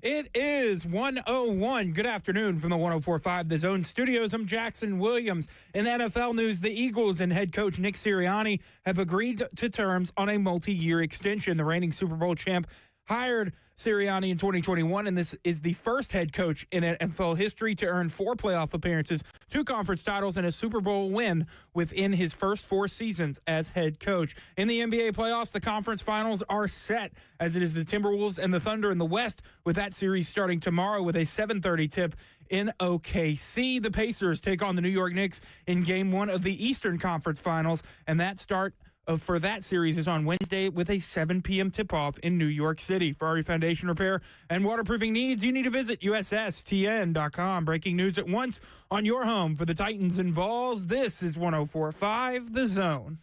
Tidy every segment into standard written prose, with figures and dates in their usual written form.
It is 1:01. Good afternoon from the 104.5 The Zone Studios. I'm Jackson Williams. In NFL news, the Eagles and head coach Nick Sirianni have agreed to terms on a multi-year extension. The reigning Super Bowl champ hired Sirianni in 2021, and this is the first head coach in NFL history to earn 4 playoff appearances, 2 conference titles, and a Super Bowl win within his first 4 seasons as head coach. In the NBA playoffs, the conference finals are set, as it is the Timberwolves and the Thunder in the West, with that series starting tomorrow with a 7:30 tip in OKC. The Pacers take on the New York Knicks in Game 1 of the Eastern Conference Finals, and that start for that series is on Wednesday with a 7 p.m. tip-off in New York City. For all your foundation repair and waterproofing needs, you need to visit USSTN.com. Breaking news at once on your home for the Titans and Vols. This is 104.5 The Zone.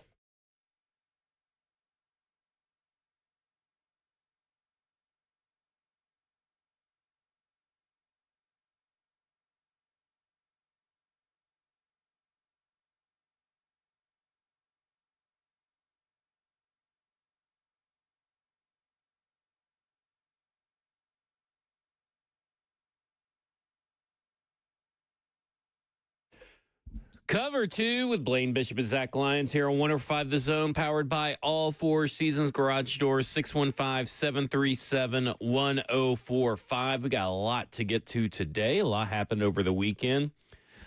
Cover 2 with Blaine Bishop and Zach Lyons here on 105 The Zone, powered by All Four Seasons Garage Doors, 615-737-1045. We got a lot to get to today. A lot happened over the weekend.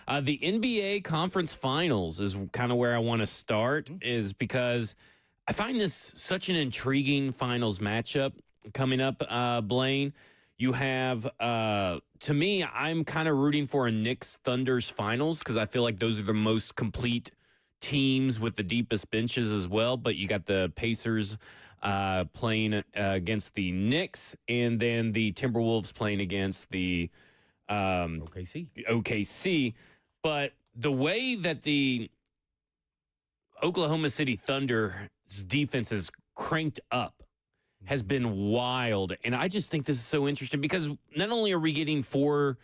The NBA Conference Finals is kind of where I want to start, is because I find this such an intriguing finals matchup coming up, Blaine. You have, to me, I'm kind of rooting for a Knicks-Thunders finals because I feel like those are the most complete teams with the deepest benches as well. But you got the Pacers playing against the Knicks, and then the Timberwolves playing against the OKC. But the way that the Oklahoma City Thunder's defense is cranked up has been wild. And I just think this is so interesting because not only are we getting 4,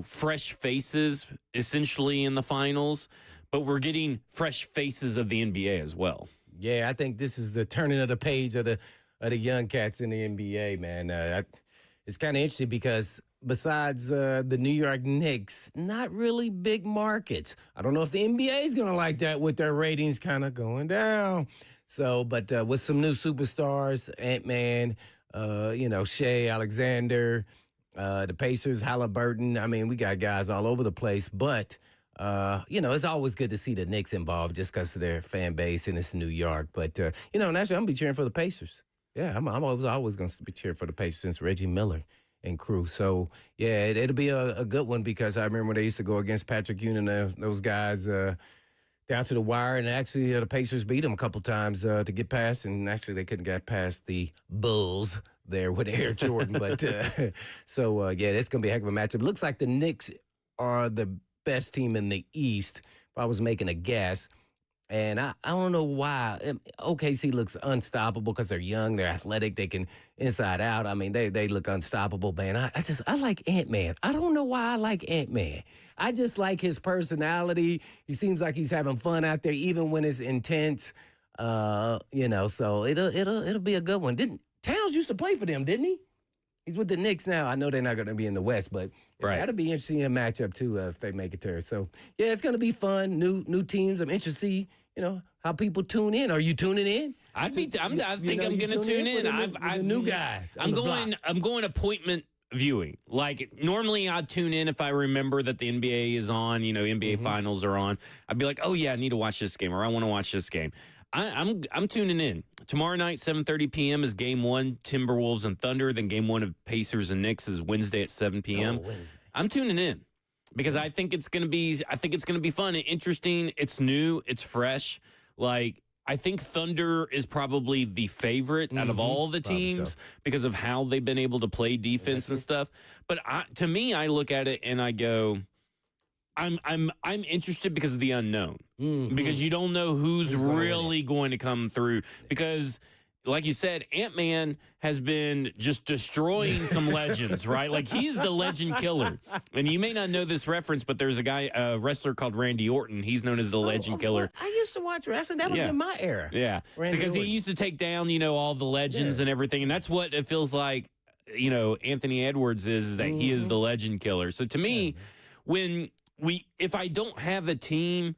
fresh faces essentially in the finals, but we're getting fresh faces of the NBA as well. Yeah, I think this is the turning of the page of the young cats in the NBA, man. It's kind of interesting because besides the New York Knicks, not really big markets. I don't know if the NBA is going to like that with their ratings kind of going down. So, but with some new superstars, Ant-Man, Shea Alexander, the Pacers, Halliburton. I mean, we got guys all over the place. But, it's always good to see the Knicks involved just because of their fan base and it's New York. But, naturally, I'm going to be cheering for the Pacers. Yeah, I'm always going to be cheering for the Pacers since Reggie Miller and crew. So, yeah, it'll be a good one because I remember when they used to go against Patrick Ewing and those guys down to the wire, and actually the Pacers beat them a couple times to get past, and actually they couldn't get past the Bulls there with Air Jordan. But so it's going to be a heck of a matchup. It looks like the Knicks are the best team in the East, if I was making a guess. And I don't know why. OKC looks unstoppable because they're young, they're athletic, they can inside out. I mean, they look unstoppable, man. I like Ant-Man. I don't know why I like Ant-Man. I just like his personality. He seems like he's having fun out there, even when it's intense. So it'll be a good one. Towns used to play for them, didn't he? He's with the Knicks now. I know they're not going to be in the West, but that'll be interesting in a matchup too if they make it there. So yeah, it's going to be fun. New teams. I'm interested to see how people tune in. Are you tuning in? I think I'm going to tune in. I've new guys. I'm going appointment viewing. Like normally I'd tune in if I remember that the NBA is on. NBA finals are on. I'd be like, oh yeah, I need to watch this game, or I want to watch this game. I'm tuning in. Tomorrow night, 7:30 p.m. is Game 1, Timberwolves and Thunder. Then Game 1 of Pacers and Knicks is Wednesday at 7 p.m. I'm tuning in because I think it's gonna be fun and interesting. It's new. It's fresh. Like I think Thunder is probably the favorite out of all the teams because of how they've been able to play defense and stuff. But to me, I look at it and I go, I'm interested because of the unknown. Because you don't know who's really going to come through. Because, like you said, Ant-Man has been just destroying some legends, right? Like, he's the legend killer. And you may not know this reference, but there's a wrestler called Randy Orton. He's known as the legend killer. I used to watch wrestling. That was in my era. Yeah. Because he used to take down, all the legends and everything. And that's what it feels like Anthony Edwards is that he is the legend killer. So to me, if I don't have a team,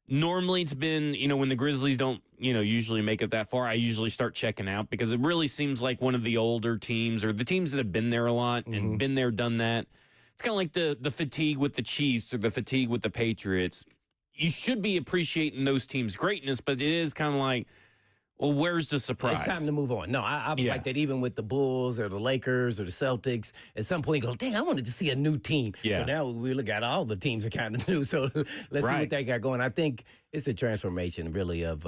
normally it's been, when the Grizzlies don't, usually make it that far, I usually start checking out because it really seems like one of the older teams or the teams that have been there a lot and been there, done that. It's kind of like the fatigue with the Chiefs or the fatigue with the Patriots. You should be appreciating those teams' greatness, but it is kind of like, well, where's the surprise? It's time to move on. No, I was like that even with the Bulls or the Lakers or the Celtics. At some point, you go, dang, I wanted to see a new team. Yeah. So now we look at all the teams are kind of new. So let's see what they got going. I think it's a transformation, really, of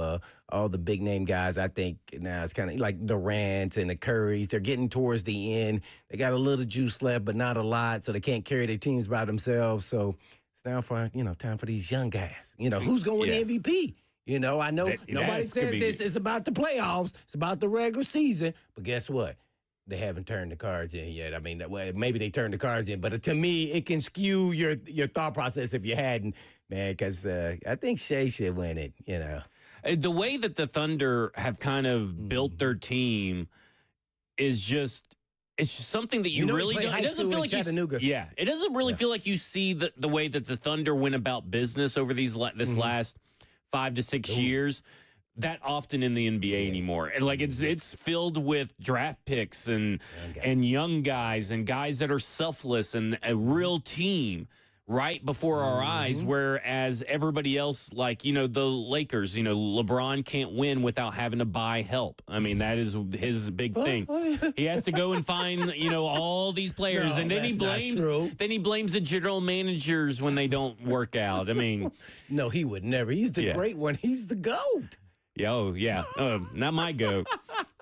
all the big-name guys. I think now it's kind of like Durant and the Currys. They're getting towards the end. They got a little juice left, but not a lot, so they can't carry their teams by themselves. So it's now for, time for these young guys. Who's going to win the MVP? I know nobody says it's about the playoffs. It's about the regular season. But guess what? They haven't turned the cards in yet. I mean, maybe they turned the cards in. But to me, it can skew your thought process if you hadn't, man, because I think Shea should win it, The way that the Thunder have kind of built their team is just – it's just something that you really don't. It doesn't feel like it doesn't really feel like you see the way that the Thunder went about business over this last 5 to 6 years that often in the NBA anymore. And like it's filled with draft picks and young guys and guys that are selfless and a real team right before our eyes, whereas everybody else, like, the Lakers, LeBron can't win without having to buy help. I mean, that is his big thing. He has to go and find, all these players, and then he blames the general managers when they don't work out. I mean, no, he would never. He's the great one. He's the GOAT. Not my goat.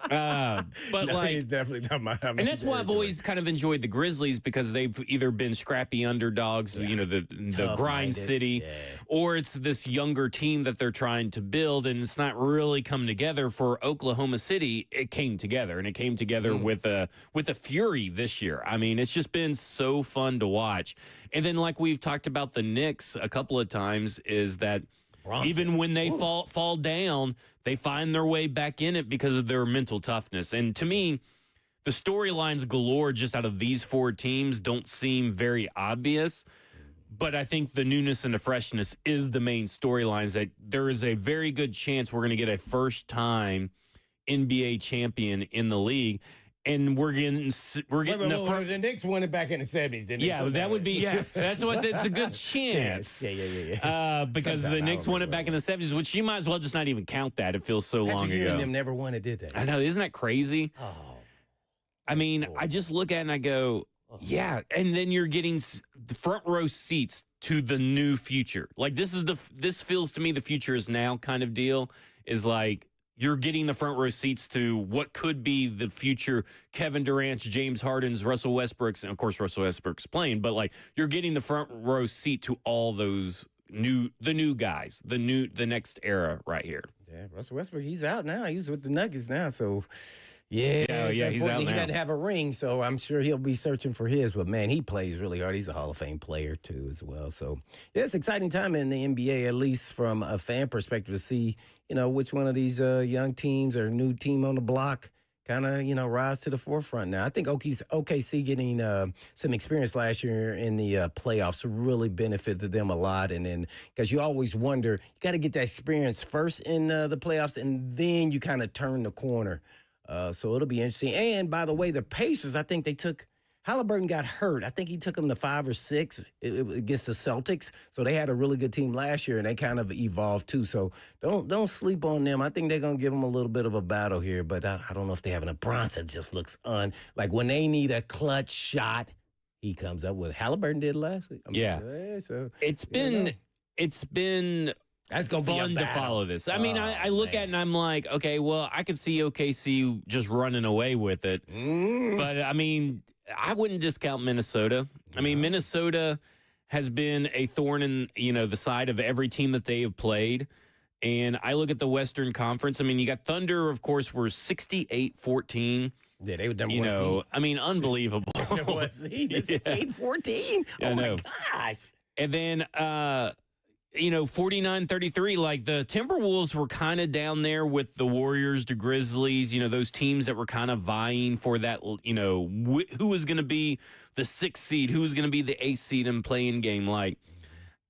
But no, he's definitely not my. And that's why I've always kind of enjoyed the Grizzlies, because they've either been scrappy underdogs, the grind city, or it's this younger team that they're trying to build, and it's not really come together. For Oklahoma City, it came together, and it came together with a fury this year. I mean, it's just been so fun to watch. And then, like we've talked about the Knicks a couple of times, is that even when they fall down, they find their way back in it because of their mental toughness. And to me, the storylines galore just out of these 4 teams don't seem very obvious. But I think the newness and the freshness is the main storylines, that there is a very good chance we're going to get a first-time NBA champion in the league. And we're getting the Knicks won it back in the 70s, didn't they? Yeah, that would be. Yes. That's why I said it's a good chance. Yeah. Because the Knicks won it back in the 70s, which you might as well just not even count that. It feels so long ago. Them never won it, did they? I know, isn't that crazy? Oh. I mean, I just look at it and I go, yeah. And then you're getting the front row seats to the new future. Like this feels to me the future is now kind of deal. Is like, you're getting the front row seats to what could be the future Kevin Durant's, James Harden's, Russell Westbrook's, and of course Russell Westbrook's playing, but like you're getting the front row seat to all those new guys, the next era right here. Yeah, Russell Westbrook, he's out now. He's with the Nuggets now, so he's out now. He doesn't have a ring, so I'm sure he'll be searching for his. But man, he plays really hard. He's a Hall of Fame player too, as well. So it's an exciting time in the NBA, at least from a fan perspective, to see which one of these young teams or new team on the block kind of rise to the forefront now. I think OKC getting some experience last year in the playoffs really benefited them a lot. And then because you always wonder, you got to get that experience first in the playoffs, and then you kind of turn the corner. So it'll be interesting. And by the way, the Pacers, I think they took Halliburton got hurt. I think he took them to 5 or 6 against the Celtics. So they had a really good team last year, and they kind of evolved too. So don't sleep on them. I think they're going to give them a little bit of a battle here, but I don't know if they have enough. Bronson just looks like when they need a clutch shot, he comes up with. Halliburton did last week. So it's been that's gonna fun to follow this. I mean, I look at it and I'm like, okay, well, I could see OKC just running away with it. But, I mean, I wouldn't discount Minnesota. I mean, Minnesota has been a thorn in, the side of every team that they have played. And I look at the Western Conference. I mean, you got Thunder, of course, were 68-14. Yeah, they were number one seed. I mean, unbelievable. Number one seed. It's 8-14. Oh, my gosh. And then 49-33, like the Timberwolves were kind of down there with the Warriors, the Grizzlies, those teams that were kind of vying for that, who was going to be the 6th seed, who was going to be the 8th seed in playing game. Like,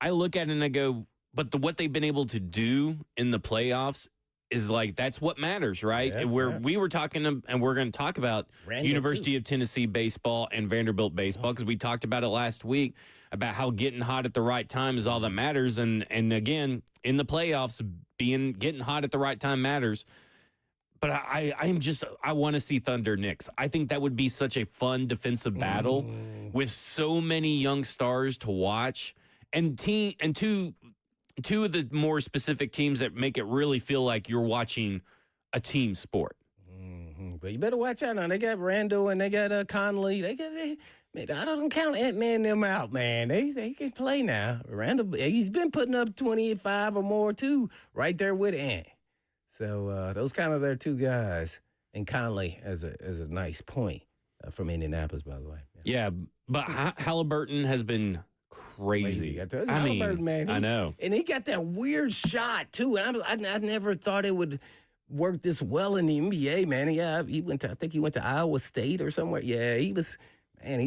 I look at it and I go, but what they've been able to do in the playoffs is like, that's what matters, right? Yeah, We were talking, and we're going to talk about University of Tennessee baseball and Vanderbilt baseball, because we talked about it last week about how getting hot at the right time is all that matters. And again, in the playoffs, getting hot at the right time matters. But I want to see Thunder Knicks. I think that would be such a fun defensive battle with so many young stars to watch, and two of the more specific teams that make it really feel like you're watching a team sport. But you better watch out now. They got Randall and they got Conley. Man, I don't count Ant-Man them out, man. They can play now. Randall, he's been putting up 25 or more too, right there with Ant. So those kind of their two guys, and Conley as a nice point from Indianapolis, by the way. Yeah, but Halliburton has been crazy. I tell you, Halliburton, man. I know. And he got that weird shot, too. And I never thought it would work this well in the NBA, man. I think he went to Iowa State or somewhere. Yeah, he's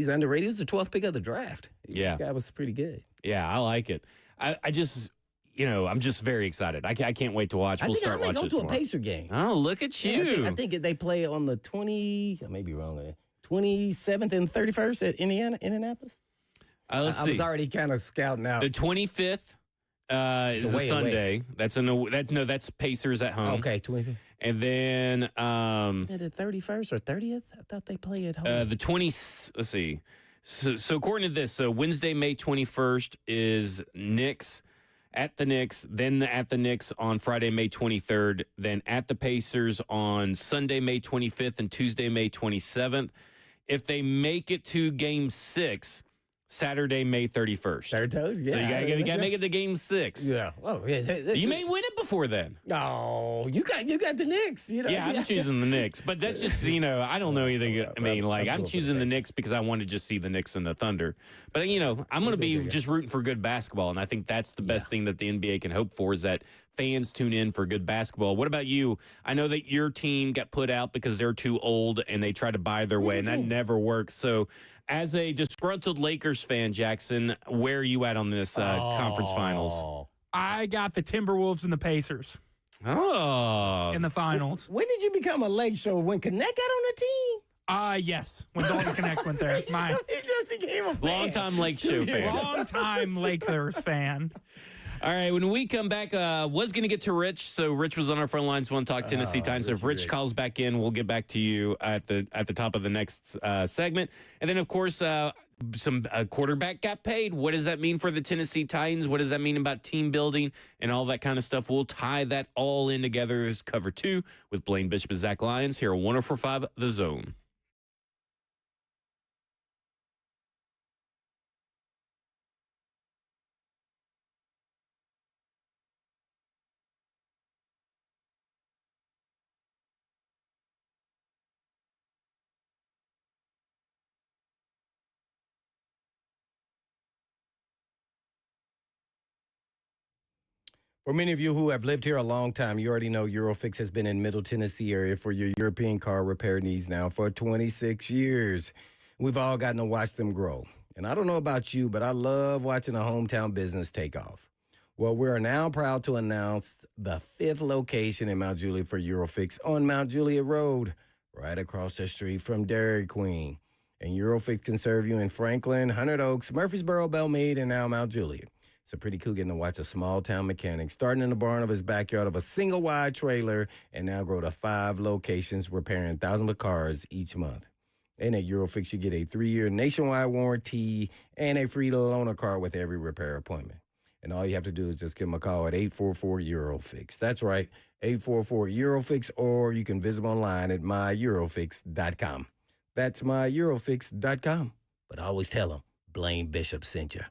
underrated. He was the 12th pick of the draft. Yeah. This guy was pretty good. Yeah, I like it. I just, I'm just very excited. I can't wait to watch. We'll start watching. I think I go to a Pacer game. Oh, look at you. I think they play on the 27th and 31st at Indianapolis. Let's see. I was already kind of scouting out. The 25th is a Sunday. That's Pacers at home. Okay, 25th. And then the 31st or 30th? I thought they play at home. The 20. Let's see. So according to this, so Wednesday, May 21st is Knicks at the Knicks, then at the Knicks on Friday, May 23rd, then at the Pacers on Sunday, May 25th, and Tuesday, May 27th. If they make it to Game 6, Saturday, May 31st. Third toes, yeah. So you got to make it to Game 6. Yeah. Oh, yeah. You may win it before then. No, you got the Knicks. Yeah, I'm choosing the Knicks, but that's just I don't know anything. I mean, I'm choosing the Knicks because I want to just see the Knicks and the Thunder. But I'm going to be just rooting for good basketball, and I think that's the best thing that the NBA can hope for, is that fans tune in for good basketball. What about you? I know that your team got put out because they're too old and they try to buy their way, and that never works. So, as a disgruntled Lakers fan, Jackson, where are you at on this conference finals? I got the Timberwolves and the Pacers in the finals. When did you become a Lake Show? When Connect got on the team? Yes. When Dalton Connect went there. He just became a fan. Long-time Lake Show fan. Long-time Lakers fan. All right, when we come back, was going to get to Rich. So Rich was on our front lines. Want to talk Tennessee Titans. So if Rich calls back in, we'll get back to you at the top of the next segment. And then, of course, some quarterback got paid. What does that mean for the Tennessee Titans? What does that mean about team building and all that kind of stuff? We'll tie that all in together as Cover 2 with Blaine Bishop and Zach Lyons here on 104.5 The Zone. For many of you who have lived here a long time, you already know Eurofix has been in Middle Tennessee area for your European car repair needs now for 26 years. We've all gotten to watch them grow. And I don't know about you, but I love watching a hometown business take off. Well, we are now proud to announce the 5th location in Mount Juliet for Eurofix on Mount Juliet Road, right across the street from Dairy Queen. And Eurofix can serve you in Franklin, Hundred Oaks, Murfreesboro, Belmead, and now Mount Juliet. It's a pretty cool getting to watch a small-town mechanic starting in the barn of his backyard of a single-wide trailer and now grow to 5 locations, repairing thousands of cars each month. And at Eurofix, you get a 3-year nationwide warranty and a free loaner car with every repair appointment. And all you have to do is just give them a call at 844-EUROFIX. That's right, 844-EUROFIX, or you can visit them online at myEurofix.com. That's myEurofix.com. But always tell them Blaine Bishop sent you.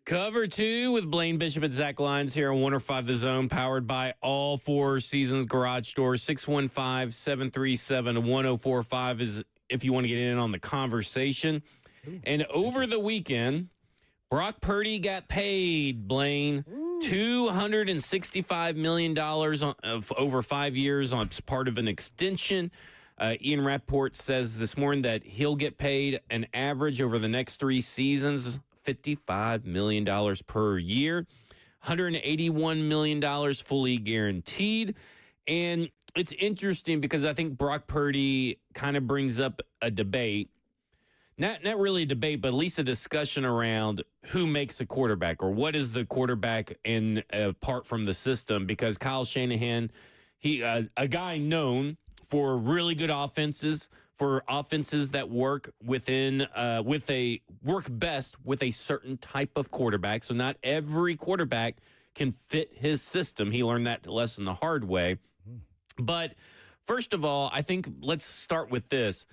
Cover 2 with Blaine Bishop and Zach Lyons here on 105 The Zone, powered by all Four Seasons Garage Doors. 615-737-1045 is if you want to get in on the conversation. And over the weekend, Brock Purdy got paid, Blaine. $265 million over 5 years on part of an extension. Ian Rappaport says this morning that he'll get paid an average over the next 3 seasons, $55 million per year, $181 million fully guaranteed. And it's interesting because I think Brock Purdy kind of brings up a debate. Not really a debate, but at least a discussion around who makes a quarterback or what is the quarterback in apart from the system. Because Kyle Shanahan, a guy known for really good offenses, for offenses that work work best with a certain type of quarterback. So not every quarterback can fit his system. He learned that lesson the hard way. But first of all, I think let's start with this.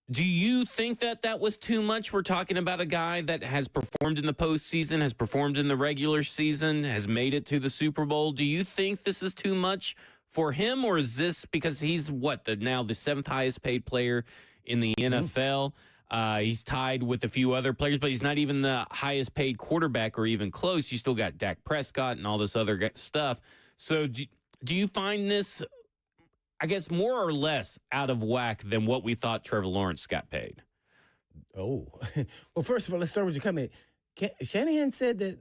Do you think that was too much? We're talking about a guy that has performed in the postseason, has performed in the regular season, has made it to the Super Bowl. Do you think this is too much for him, or is this because he's now the 7th highest paid player in the NFL? He's tied with a few other players, but he's not even the highest paid quarterback or even close. You still got Dak Prescott and all this other stuff. So do you find this, I guess, more or less out of whack than what we thought Trevor Lawrence got paid? Oh, well, first of all, let's start with your comment. Shanahan said that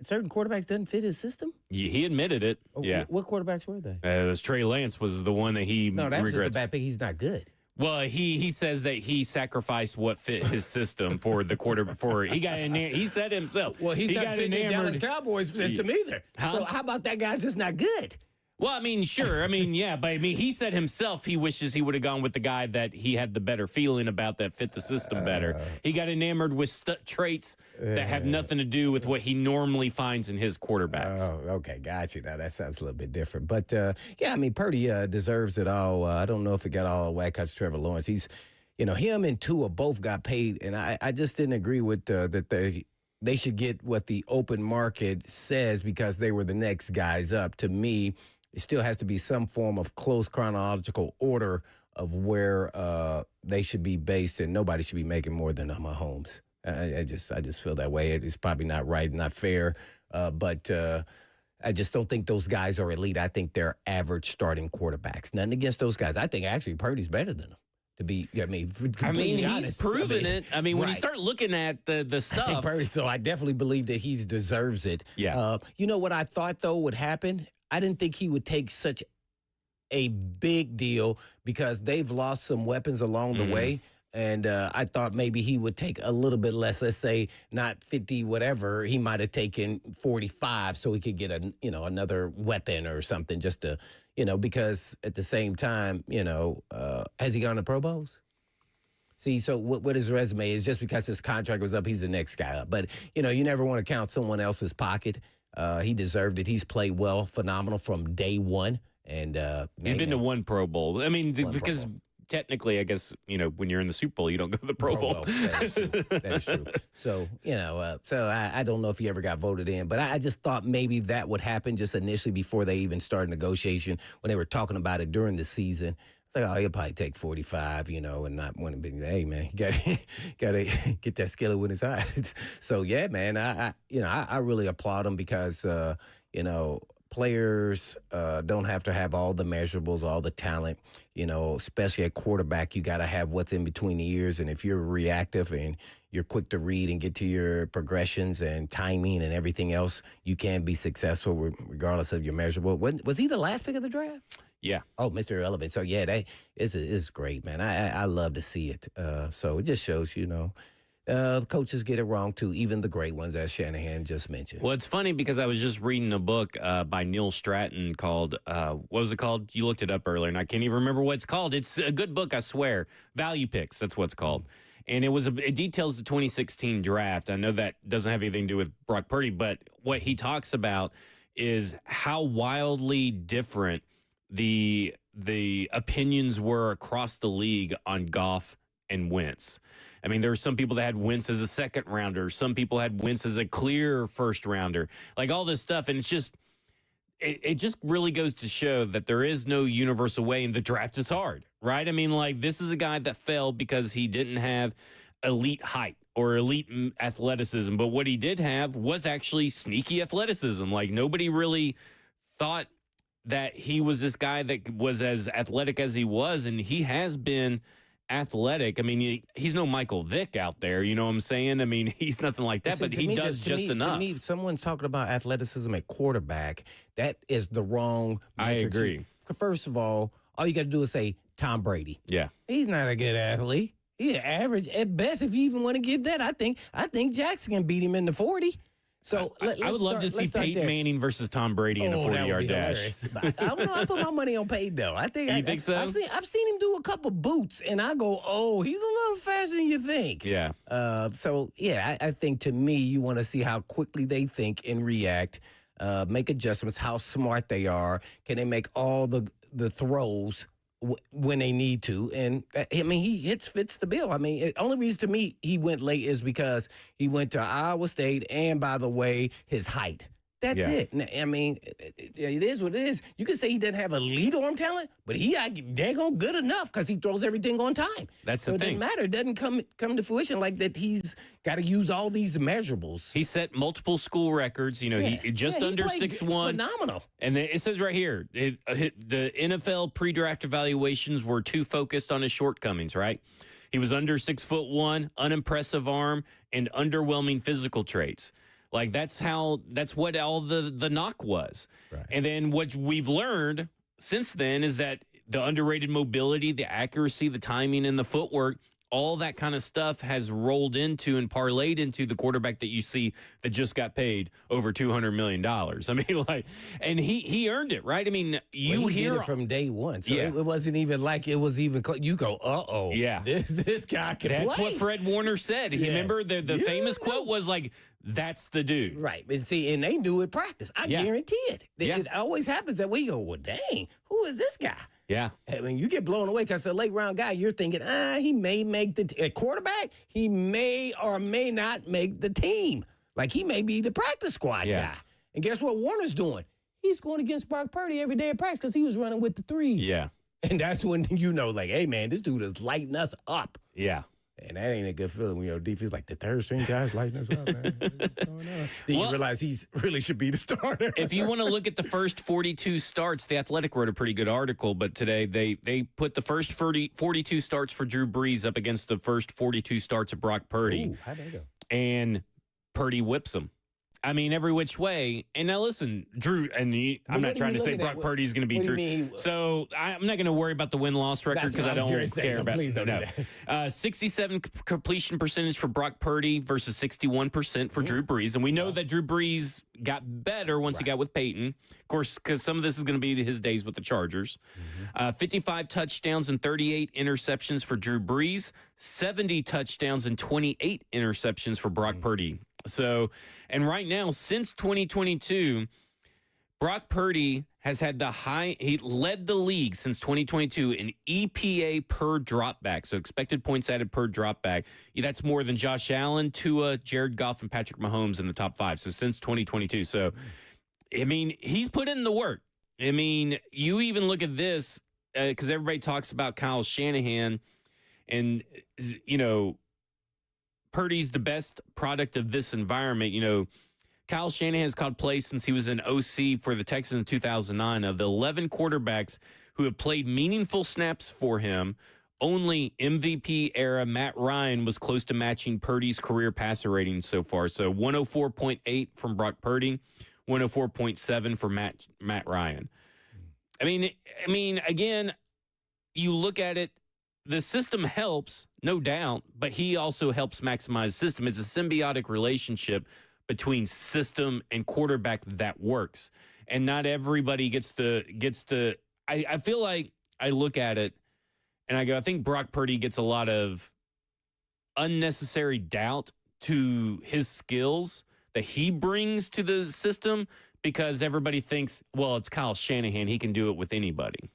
certain quarterbacks doesn't fit his system? He admitted it. Oh, yeah. What quarterbacks were they? It was Trey Lance was the one that he No, that's regrets. just a bad pick. He's not good. Well, he says that he sacrificed what fit his system for the quarter before he got in there. He said himself. Well, he's not got fitting in enamored. Dallas Cowboys system either. Huh? So how about that guy's just not good? Well, I mean, sure. I mean, yeah, but I mean, he said himself he wishes he would have gone with the guy that he had the better feeling about that fit the system better. He got enamored with traits that have nothing to do with what he normally finds in his quarterbacks. Oh, okay, got you. Now that sounds a little bit different, but yeah, I mean, Purdy deserves it all. I don't know if it got all whack because Trevor Lawrence. He's, him and Tua both got paid, and I just didn't agree with that they should get what the open market says because they were the next guys up. To me, it still has to be some form of close chronological order of where they should be based, and nobody should be making more than Mahomes. I just feel that way. It's probably not right, not fair, but I just don't think those guys are elite. I think they're average starting quarterbacks. Nothing against those guys. I think actually Purdy's better than them. To be, completely honest. He's proven it. I mean, when you right. start looking at the stuff. I think Purdy, so I definitely believe that he deserves it. Yeah. You know what I thought, though, would happen? I didn't think he would take such a big deal because they've lost some weapons along the way. And I thought maybe he would take a little bit less, let's say not 50, whatever. He might have taken 45 so he could get another weapon or something just to, because at the same time, has he gone to Pro Bowls? See, so what his resume is, just because his contract was up, he's the next guy up. But, you never want to count someone else's pocket. He deserved it. He's played well, phenomenal from day one. And he's been to one Pro Bowl. I mean, because technically, I guess, when you're in the Super Bowl, you don't go to the Pro Bowl. That is true. That is true. So, I don't know if he ever got voted in, but I just thought maybe that would happen just initially before they even started negotiation when they were talking about it during the season. It's like, he'll probably take 45, and not want to be, hey, man, you gotta get that skillet when it's hot. So, yeah, man, I really applaud him because, players don't have to have all the measurables, all the talent, especially at quarterback. You got to have what's in between the ears. And if you're reactive and you're quick to read and get to your progressions and timing and everything else, you can be successful regardless of your measurable. Was he the last pick of the draft? Yeah. Oh, Mr. Irrelevant. So, yeah, that is great, man. I love to see it. So it just shows, the coaches get it wrong, too, even the great ones, as Shanahan just mentioned. Well, it's funny because I was just reading a book by Neil Stratton called, what was it called? You looked it up earlier, and I can't even remember what it's called. It's a good book, I swear. Value Picks, that's what it's called. And it details the 2016 draft. I know that doesn't have anything to do with Brock Purdy, but what he talks about is how wildly different the opinions were across the league on Goff and Wentz. I mean, there were some people that had Wentz as a second rounder. Some people had Wentz as a clear first rounder. Like all this stuff. And it's just, it just really goes to show that there is no universal way, and the draft is hard, right? I mean, like, this is a guy that fell because he didn't have elite height or elite athleticism. But what he did have was actually sneaky athleticism. Like, nobody really thought that he was this guy that was as athletic as he was, and he has been athletic. I mean, he's no Michael Vick out there, you know what I'm saying? I mean, he's nothing like that, but he does just enough. To me, someone's talking about athleticism at quarterback. That is the wrong metric. I agree. First of all you got to do is say Tom Brady. Yeah. He's not a good athlete. He's average at best, if you even want to give that. I think Jackson can beat him in the 40. So I would love to see Peyton Manning versus Tom Brady in a 40-yard dash. I don't know. I put my money on Peyton, though. I think. You think so? I've seen him do a couple boots, and I go, "Oh, he's a little faster than you think." Yeah. I think to me, you want to see how quickly they think and react, make adjustments, how smart they are. Can they make all the throws when they need to? And I mean, he fits the bill. I mean, the only reason to me he went late is because he went to Iowa State, and by the way, his height. That's it. I mean, it is what it is. You can say he doesn't have elite arm talent, but he daggone good enough because he throws everything on time. That's so the thing. It doesn't matter. It doesn't come to fruition like that. He's got to use all these measurables. He set multiple school records. You know, he just under 6'1". Phenomenal. And it says right here, the NFL pre-draft evaluations were too focused on his shortcomings, right? He was under 6'1", unimpressive arm, and underwhelming physical traits. Like, that's what all the knock was. Right. And then what we've learned since then is that the underrated mobility, the accuracy, the timing, and the footwork, all that kind of stuff has rolled into and parlayed into the quarterback that you see that just got paid over $200 million. I mean, like, and he earned it, right? I mean, he hear it from day one. So it wasn't even like it was even you go, uh-oh. Yeah. This guy can play. That's what Fred Warner said. He remember the famous quote was like, that's the dude. Right. And see, and they knew it practice. I guarantee it. It always happens that way. You go, well, dang, who is this guy? Yeah. I mean, you get blown away because a late round guy, you're thinking, he may make the quarterback. He may or may not make the team. Like, he may be the practice squad guy. And guess what Warner's doing? He's going against Brock Purdy every day at practice because he was running with the threes. Yeah. And that's when you know, like, hey, man, this dude is lighting us up. Yeah. And that ain't a good feeling when your defense like the third string guy's lighting us up, man. What's going on? Then you realize he's really should be the starter. If you want to look at the first 42 starts, The Athletic wrote a pretty good article, but today they put the first 42 starts for Drew Brees up against the first 42 starts of Brock Purdy. Ooh, how'd that go? And Purdy whips him. I mean, every which way. And now listen, Drew, and I'm not trying to say Brock Purdy's going to be Drew. So I'm not going to worry about the win-loss record because I don't care about it. No. 67 completion percentage for Brock Purdy versus 61% for Drew Brees. And we know that Drew Brees got better once he got with Peyton. Of course, because some of this is going to be his days with the Chargers. 55 touchdowns and 38 interceptions for Drew Brees. 70 touchdowns and 28 interceptions for Brock Purdy. So, and right now, since 2022, Brock Purdy has had he led the league since 2022 in EPA per dropback. So expected points added per dropback. That's more than Josh Allen, Tua, Jared Goff, and Patrick Mahomes in the top 5. So since 2022. So, I mean, he's put in the work. I mean, you even look at this because everybody talks about Kyle Shanahan and, you know, Purdy's the best product of this environment. You know, Kyle Shanahan has called plays since he was an OC for the Texans in 2009. Of the 11 quarterbacks who have played meaningful snaps for him, only MVP era Matt Ryan was close to matching Purdy's career passer rating so far. So 104.8 from Brock Purdy, 104.7 for Matt Ryan. I mean, again, you look at it, the system helps, no doubt, but he also helps maximize the system. It's a symbiotic relationship between system and quarterback that works. And not everybody gets to I feel like I look at it and I go, I think Brock Purdy gets a lot of unnecessary doubt to his skills that he brings to the system because everybody thinks, well, it's Kyle Shanahan. He can do it with anybody.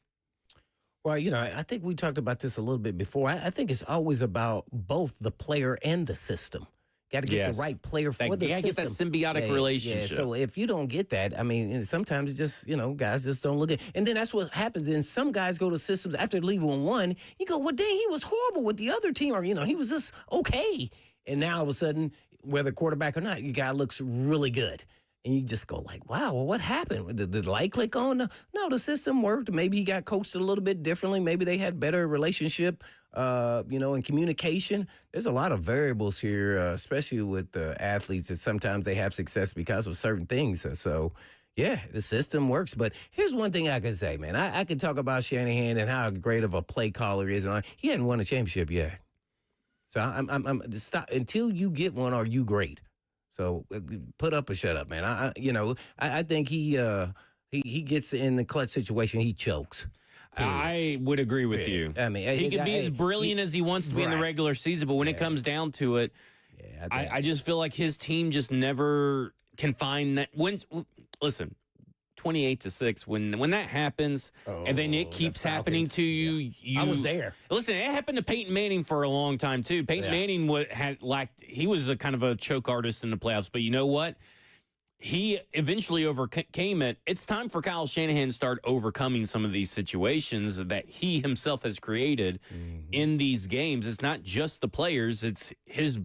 Well, I think we talked about this a little bit before. I think it's always about both the player and the system. Got to get the right player for the system. Get that symbiotic relationship. Yeah. So if you don't get that, I mean, sometimes it's just, guys just don't look at. And then that's what happens. And some guys go to systems after leaving one. You go, well, dang, he was horrible with the other team, or he was just okay. And now all of a sudden, whether quarterback or not, your guy looks really good. And you just go like, wow, well, what happened? Did the light click on? No, the system worked. Maybe he got coached a little bit differently. Maybe they had better relationship, and communication. There's a lot of variables here, especially with athletes, that sometimes they have success because of certain things. So, yeah, the system works. But here's one thing I can say, man. I can talk about Shanahan and how great of a play caller he is. And he hadn't won a championship yet. So I'm stop until you get one. Are you great? So put up or shut up, man. I think he gets in the clutch situation, he chokes. I would agree with you. I mean, he can be as brilliant as he wants to be in the regular season, but when it comes down to it, I just feel like his team just never can find that. Listen, 28-6. When that happens, and then it keeps happening to you, I was there. Listen, it happened to Peyton Manning for a long time too. Peyton Manning he was a kind of a choke artist in the playoffs, but you know what? He eventually overcame it. It's time for Kyle Shanahan to start overcoming some of these situations that he himself has created in these games. It's not just the players; it's his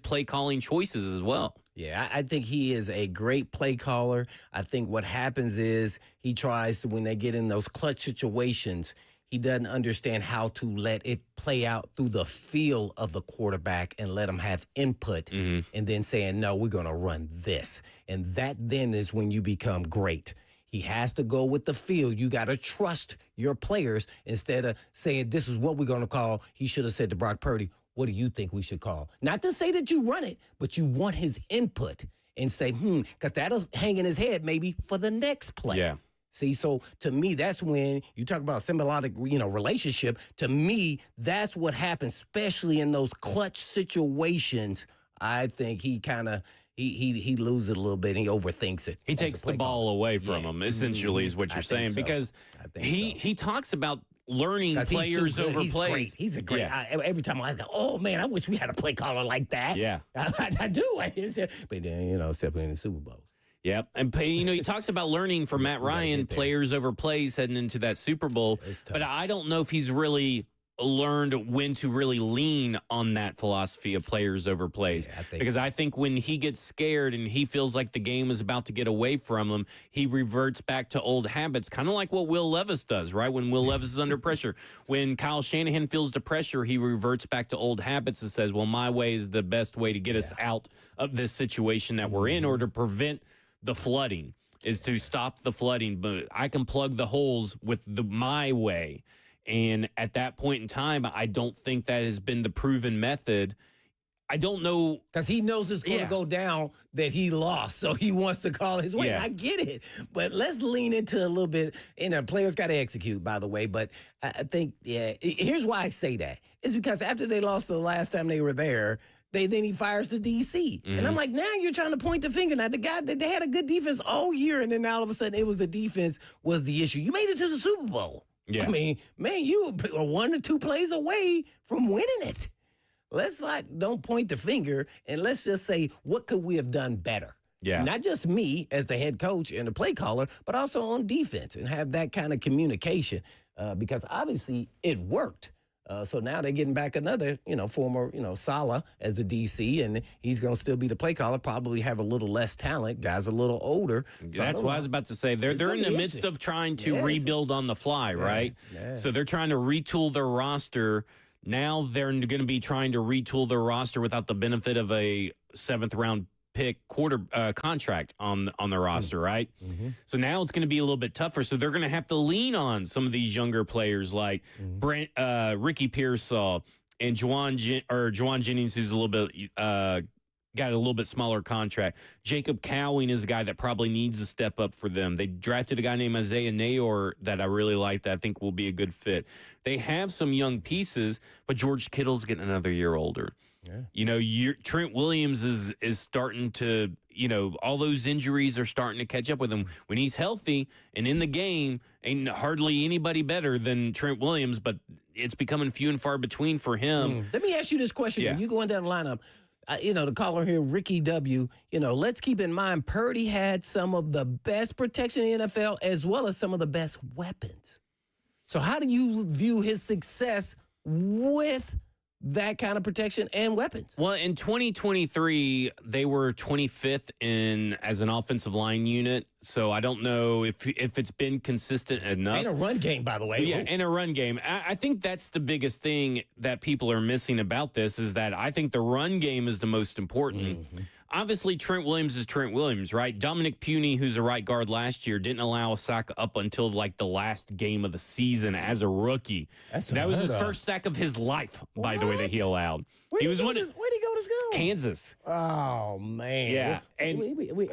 play calling choices as well. Yeah, I think he is a great play caller. I think what happens is he tries to, when they get in those clutch situations, he doesn't understand how to let it play out through the feel of the quarterback and let him have input and then saying, no, we're going to run this. And that then is when you become great. He has to go with the feel. You got to trust your players instead of saying, this is what we're going to call. He should have said to Brock Purdy, what do you think we should call? Not to say that you run it, but you want his input and say, because that'll hang in his head maybe for the next play. Yeah. See, so to me, that's when you talk about symbiotic, relationship. To me, that's what happens, especially in those clutch situations. I think he kind of he loses it a little bit and he overthinks it. He takes the ball away from him, essentially, is what you're saying. Because he talks about learning players over plays. He's a great. Every time I go, oh man, I wish we had a play caller like that. Yeah, I do. But then except in the Super Bowl. Yep. And, he talks about learning for Matt Ryan, players over plays heading into that Super Bowl. But I don't know if he's really learned when to really lean on that philosophy of players over plays. Because I think when he gets scared and he feels like the game is about to get away from him, he reverts back to old habits, kind of like what Will Levis does, right? When Will Levis is under pressure. When Kyle Shanahan feels the pressure, he reverts back to old habits and says, well, my way is the best way to get us out of this situation that we're in, or to prevent the flooding, is to stop the flooding. But I can plug the holes with my way. And at that point in time, I don't think that has been the proven method. I don't know. Because he knows it's going to go down that he lost, so he wants to call his way. Yeah. I get it. But let's lean into a little bit. Players got to execute, by the way. But I think, here's why I say that. It's because after they lost the last time they were there, then he fires the DC. And I'm like, now you're trying to point the finger. Now, the guy, they had a good defense all year, and then all of a sudden it was the defense was the issue. You made it to the Super Bowl. Yeah. I mean, man, you were 1 or 2 plays away from winning it. Let's don't point the finger, and let's just say, what could we have done better? Yeah. Not just me as the head coach and the play caller, but also on defense, and have that kind of communication because obviously it worked. So now they're getting back another, former, Saleh as the DC, and he's going to still be the play caller, probably have a little less talent. Guy's a little older. So that's what I was about to say. They're in the midst of trying to rebuild on the fly, right? Yeah. So they're trying to retool their roster. Now they're going to be trying to retool their roster without the benefit of a 7th-round pick contract on the roster, right? So now it's going to be a little bit tougher. So they're going to have to lean on some of these younger players like Ricky Pearsall and Juwan Jennings, who's a little bit got a little bit smaller contract. Jacob Cowing is a guy that probably needs to step up for them. They drafted a guy named Isaiah Nayor that I really like that I think will be a good fit. They have some young pieces, but George Kittle's getting another year older. Yeah. Trent Williams is starting to, all those injuries are starting to catch up with him. When he's healthy and in the game, ain't hardly anybody better than Trent Williams, but it's becoming few and far between for him. Let me ask you this question. Yeah. When you going down the lineup, the caller here, Ricky W., let's keep in mind Purdy had some of the best protection in the NFL as well as some of the best weapons. So how do you view his success with that kind of protection and weapons? Well, in 2023, they were 25th as an offensive line unit. So I don't know if it's been consistent enough. And a run game, by the way. Yeah, and a run game. I think that's the biggest thing that people are missing about this is that I think the run game is the most important. Mm-hmm. Obviously, Trent Williams is Trent Williams, right? Dominic Puny, who's a right guard last year, didn't allow a sack up until like the last game of the season as a rookie. That was his first sack of his life, by the way, that he allowed. Where'd he go to school? Kansas. Oh, man. Yeah.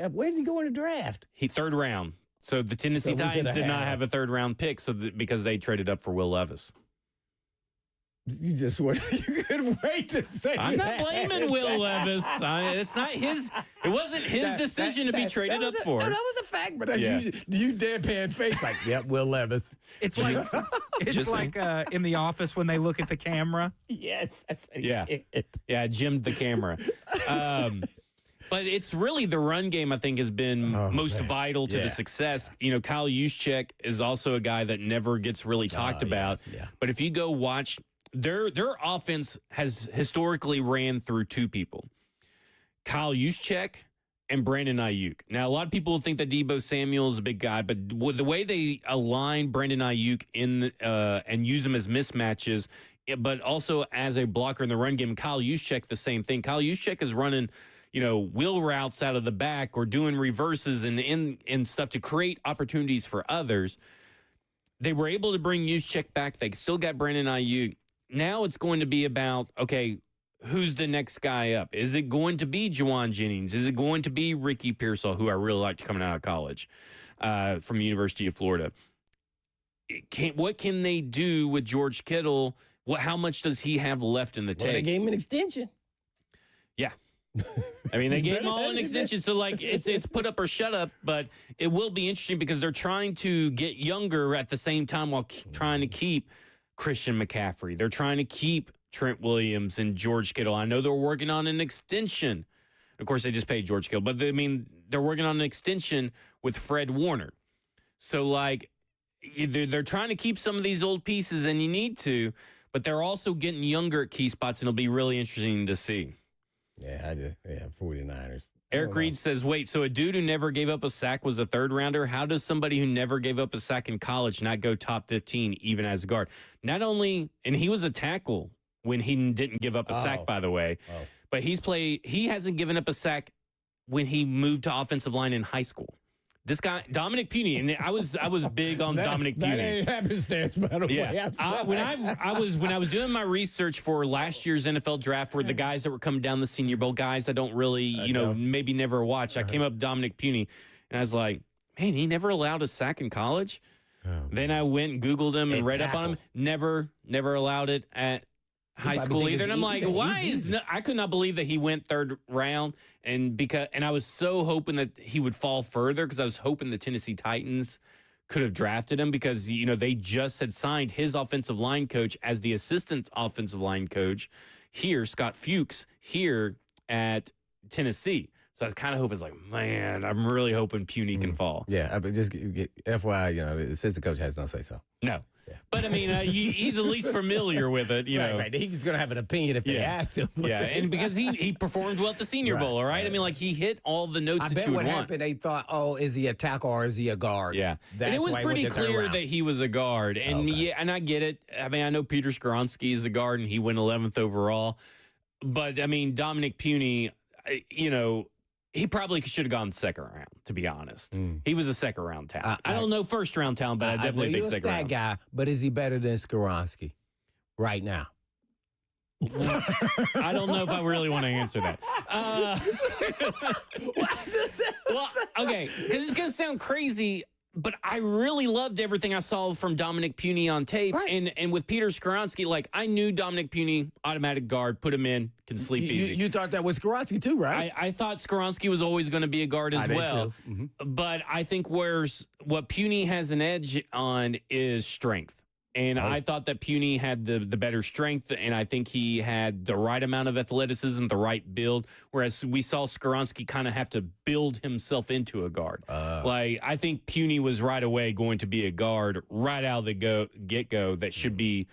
Where did he go in the draft? Third round. So the Tennessee Titans did not have a third round pick because they traded up for Will Levis. You couldn't wait to say I'm not blaming Will Levis. It's not his. It wasn't his decision to be traded up for. No, that was a fact. But you deadpan face like, yep, Will Levis. It's like in The Office when they look at the camera. Yes. Yeah, Jim the camera. But it's really the run game, I think, has been most vital to the success. Kyle Juszczyk is also a guy that never gets really talked about. Yeah. But if you go watch, their offense has historically ran through two people, Kyle Juszczyk and Brandon Ayuk. Now, a lot of people think that Deebo Samuel is a big guy, but with the way they align Brandon Ayuk in and use him as mismatches, but also as a blocker in the run game, Kyle Juszczyk, the same thing. Kyle Juszczyk is running wheel routes out of the back or doing reverses and stuff to create opportunities for others. They were able to bring Juszczyk back. They still got Brandon Ayuk. Now it's going to be about, okay, who's the next guy up? Is it going to be Juwan Jennings? Is it going to be Ricky Pearsall, who I really liked coming out of college from the University of Florida? What can they do with George Kittle? How much does he have left in the tank? They gave him an extension. Yeah. I mean, they gave him all an extension, so it's put up or shut up. But it will be interesting because they're trying to get younger at the same time while trying to keep Christian McCaffrey. They're trying to keep Trent Williams and George Kittle. I know they're working on an extension. Of course, they just paid George Kittle, but they're working on an extension with Fred Warner. So they're trying to keep some of these old pieces, and you need to, but they're also getting younger at key spots, and it'll be really interesting to see. Yeah, 49ers. Eric Reed says, wait, so a dude who never gave up a sack was a third rounder? How does somebody who never gave up a sack in college not go top 15 even as a guard? Not only, and he was a tackle when he didn't give up a sack, by the way, but he hasn't given up a sack when he moved to offensive line in high school. This guy, Dominic Puny, and I was big on Dominic Puny. That ain't happenstance, by the way. Yeah. When I was doing my research for last year's NFL draft, for the guys that were coming down the Senior Bowl, guys I don't really, maybe never watched. I came up Dominic Puny, and I was like, man, he never allowed a sack in college. Then I went and Googled him and read up on him. Never allowed it at high school either. And I'm like, I could not believe that he went third round. And I was so hoping that he would fall further because I was hoping the Tennessee Titans could have drafted him because, they just had signed his offensive line coach as the assistant offensive line coach here, Scott Fuchs, here at Tennessee. So I was kind of hoping, man, I'm really hoping Puny can fall. Yeah, but just FYI, the assistant coach has no say so. No. Yeah. But, I mean, he's at least familiar with it, Right. He's going to have an opinion if they ask him. Yeah, and because he performed well at the Senior Bowl, all right? I mean, he hit all the notes that you would want. Happened, they thought, is he a tackle or is he a guard? Yeah. And it was pretty clear that he was a guard. And, and I get it. I mean, I know Peter Skoronski is a guard, and he went 11th overall. But, I mean, Dominic Puny, he probably should have gone second round, to be honest. He was a second round talent. I don't know first round talent, but I definitely think second round. Guy, but is he better than Skoronski right now? I don't know if I really want to answer that. Well, okay, because it's going to sound crazy, but I really loved everything I saw from Dominic Puny on tape. Right. And with Peter Skoronsky, like I knew Dominic Puny, automatic guard, put him in, can sleep easy. You thought that was Karate too, right? I thought Skoronsky was always going to be a guard as I did well. too. Mhm. But I think what Puny has an edge on is strength. And I thought that Puny had the better strength, and I think he had the right amount of athleticism, the right build, whereas we saw Skoronsky kind of have to build himself into a guard. Like, I think Puny was right away going to be a guard right out of the get-go that should be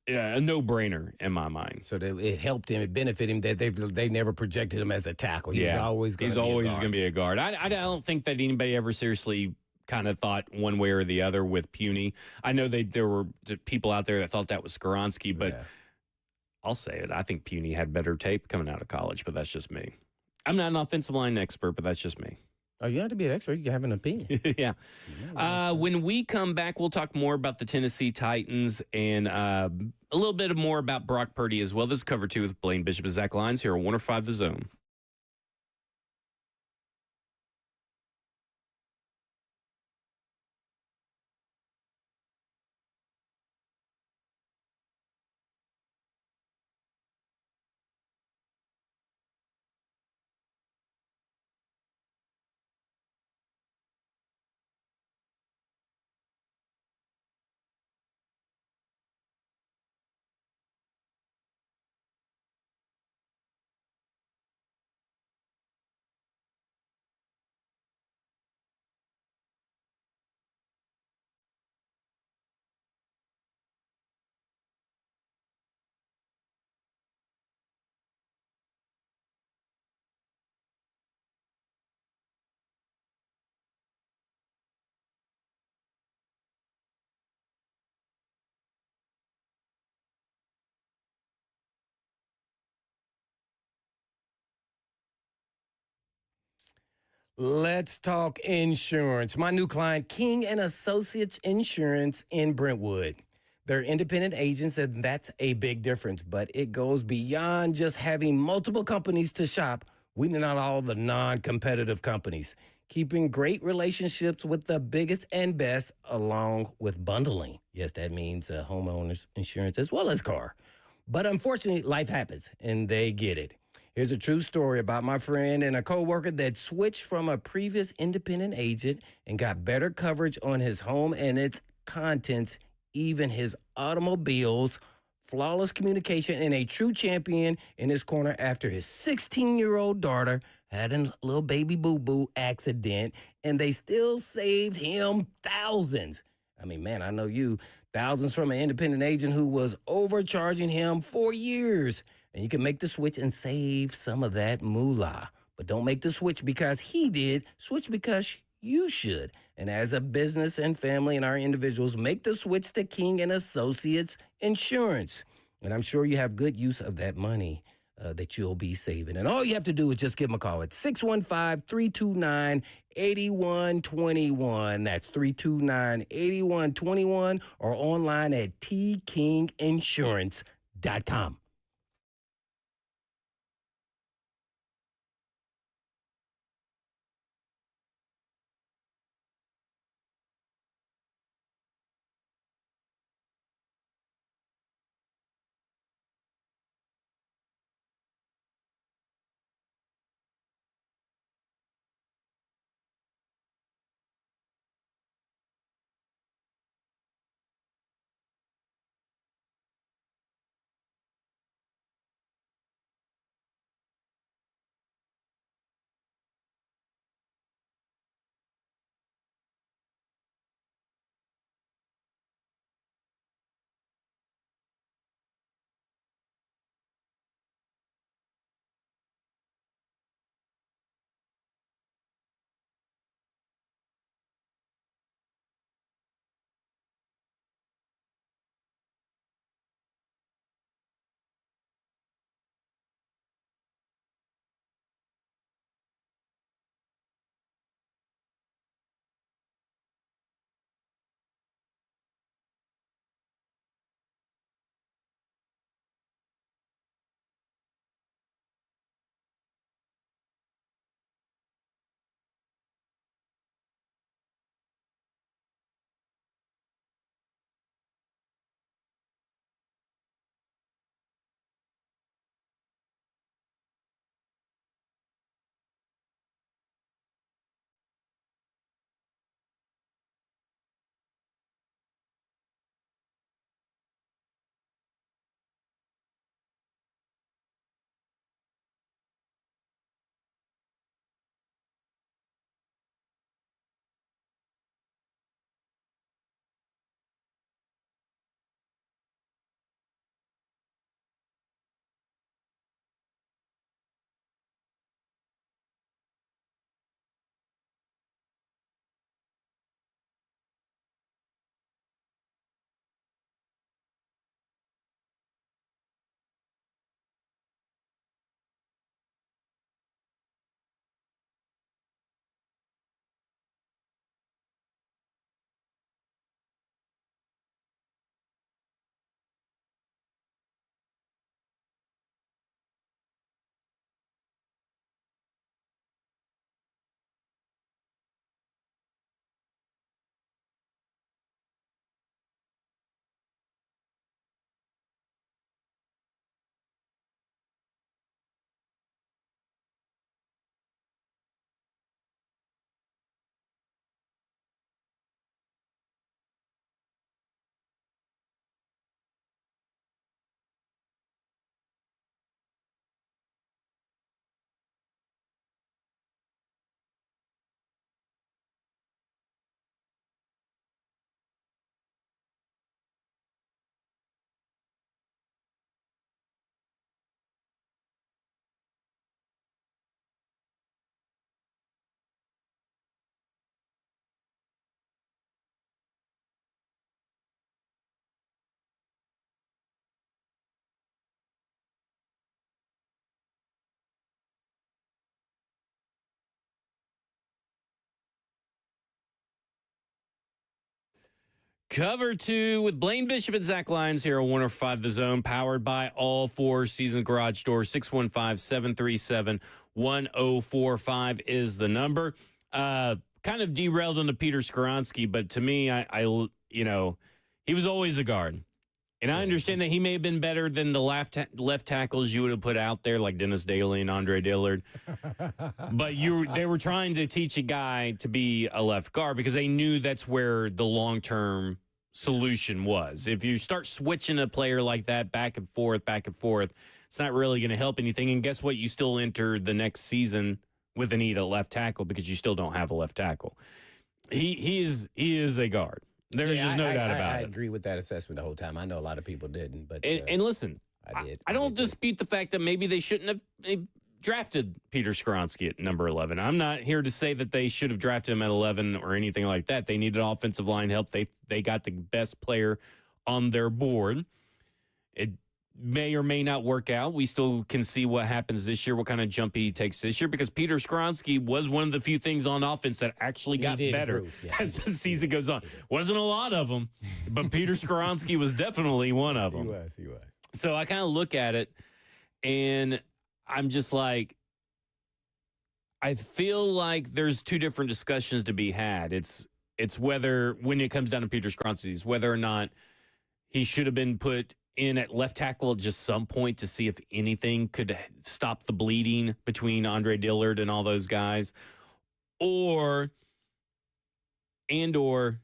a no-brainer in my mind. So that it helped him, it benefited him that they never projected him as a tackle. He's always going to be a guard. I don't think that anybody ever seriously kind of thought one way or the other with Puny. I know there were people out there that thought that was Skoronsky, but I'll say it. I think Puny had better tape coming out of college, but that's just me. I'm not an offensive line expert, but that's just me. Oh, you have to be an expert. You can have an opinion. Yeah. When we come back, we'll talk more about the Tennessee Titans and a little bit more about Brock Purdy as well. This is Cover 2 with Blaine Bishop and Zach Lyons here on 105 The Zone. Let's talk insurance. My new client, King and Associates Insurance in Brentwood. They're independent agents, and that's a big difference, but it goes beyond just having multiple companies to shop, weeding out all the non-competitive companies, keeping great relationships with the biggest and best, along with bundling. Yes, that means homeowners insurance as well as car. But unfortunately, life happens, and they get it. Here's a true story about my friend and a coworker that switched from a previous independent agent and got better coverage on his home and its contents, even his automobiles, flawless communication, and a true champion in his corner after his 16-year-old daughter had a little baby boo-boo accident, and they still saved him thousands. I mean, man, I know you. Thousands from an independent agent who was overcharging him for years. And you can make the switch and save some of that moolah. But don't make the switch because he did. Switch because you should. And as a business and family and our individuals, make the switch to King and Associates Insurance. And I'm sure you have good use of that money that you'll be saving. And all you have to do is just give them a call at 615-329-8121. That's 329-8121 or online at tkinginsurance.com. Cover 2 with Blaine Bishop and Zach Lyons here on 105 The Zone, powered by all four season garage doors. 615-737-1045 is the number. Kind of derailed on the Peter Skoronski, but to me, I he was always a guard. And I understand that he may have been better than the left tackles you would have put out there, like Dennis Daly and Andre Dillard. But they were trying to teach a guy to be a left guard because they knew that's where the long-term solution was. If you start switching a player like that back and forth, it's not really going to help anything. And guess what? You still enter the next season with a need at left tackle because you still don't have a left tackle. He is a guard. There's just no doubt about it. I agree with that assessment the whole time. I know a lot of people didn't, but and listen, I did. I don't dispute the fact that maybe they shouldn't have drafted Peter Skoronski at number 11. I'm not here to say that they should have drafted him at 11 or anything like that. They needed offensive line help. They got the best player on their board. It may or may not work out. We still can see what happens this year, what kind of jump he takes this year, because Peter Skoronski was one of the few things on offense that actually got better as the season goes on. Wasn't a lot of them, but Peter Skoronski was definitely one of them. He was. So I kind of look at it, and I'm just like, I feel like there's two different discussions to be had. It's whether, when it comes down to Peter Skoronski's, whether or not he should have been put in at left tackle at just some point to see if anything could stop the bleeding between Andre Dillard and all those guys, or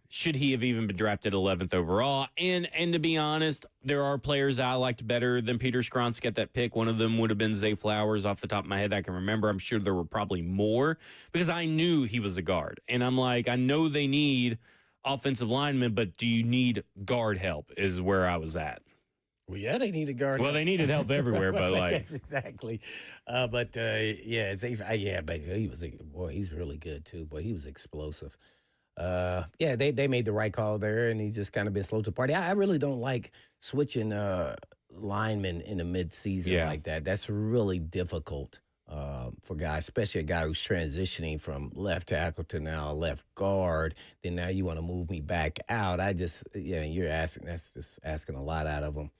should he have even been drafted 11th overall? And to be honest, there are players I liked better than Peter Skoronski at that pick. One of them would have been Zay Flowers off the top of my head. I can remember. I'm sure there were probably more because I knew he was a guard. And I'm like, I know they need offensive linemen, but do you need guard help is where I was at. Well, yeah, they needed guard. Well, they needed help everywhere, but like exactly. But he was he's really good too. Boy, he was explosive. They made the right call there, and he's just kind of been slow to the party. I really don't like switching linemen in the midseason like that. That's really difficult for guys, especially a guy who's transitioning from left tackle to now left guard. Then now you want to move me back out. That's just asking a lot out of them.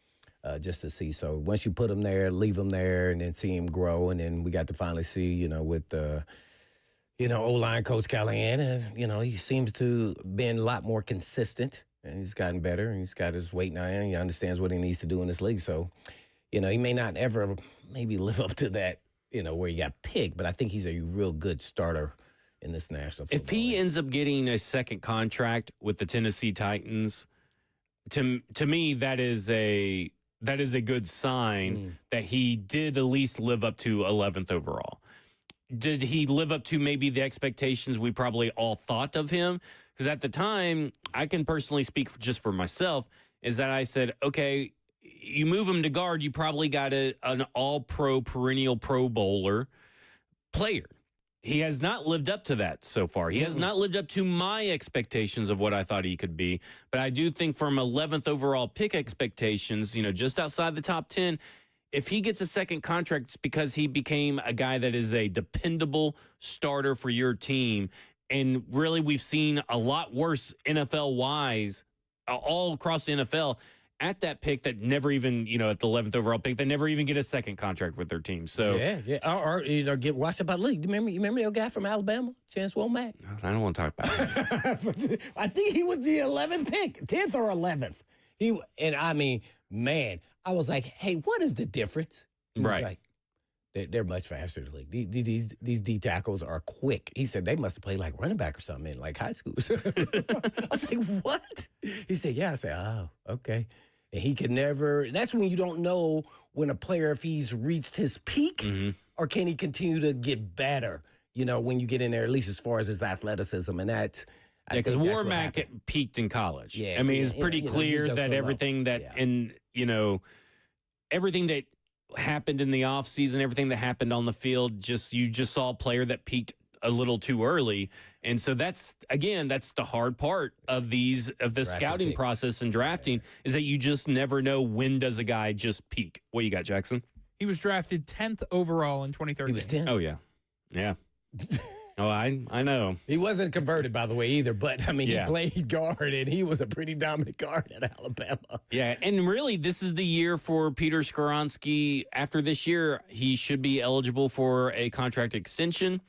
Just to see. So once you put him there, leave him there, and then see him grow, and then we got to finally see, with O-line coach Callahan, he seems to been a lot more consistent, and he's gotten better, and he's got his weight now, and he understands what he needs to do in this league. So, he may not ever maybe live up to that, where he got picked, but I think he's a real good starter in this national football. If he ends up getting a second contract with the Tennessee Titans, to me, that is a good sign that he did at least live up to 11th overall. Did he live up to maybe the expectations we probably all thought of him? Because at the time, I can personally speak just for myself, is that I said, okay, you move him to guard, you probably got an all-pro, perennial Pro Bowler player. He has not lived up to that so far. He has not lived up to my expectations of what I thought he could be. But I do think from 11th overall pick expectations, just outside the top 10, if he gets a second contract, it's because he became a guy that is a dependable starter for your team. And really, we've seen a lot worse NFL-wise all across the NFL at that pick that never even, at the 11th overall pick, they never even get a second contract with their team. So or get watched about the league. You remember the guy from Alabama, Chance Womack? I don't want to talk about it. I think he was the 11th pick, 10th or 11th. I was like, hey, what is the difference? He was like, they're much faster than the league. These D tackles are quick. He said they must have played like running back or something in like high school. I was like, what? He said, yeah. I said, oh, okay. And he could never. That's when you don't know when a player, if he's reached his peak or can he continue to get better, when you get in there, at least as far as his athleticism. And that's. Yeah, because Warmack peaked in college. Yeah, I mean, it's pretty clear that everything that, and, everything that happened in the offseason, everything that happened on the field, you just saw a player that peaked a little too early. And so that's the hard part of the scouting process and drafting is that you just never know when does a guy just peak. What you got, Jackson? He was drafted 10th overall in 2013. He was 10th. Oh, yeah. Yeah. Oh, I know. He wasn't converted, by the way, either. But, I mean, he Yeah. played guard, and he was a pretty dominant guard at Alabama. Yeah, and really, this is the year for Peter Skoronski. After this year, he should be eligible for a contract extension. Oh,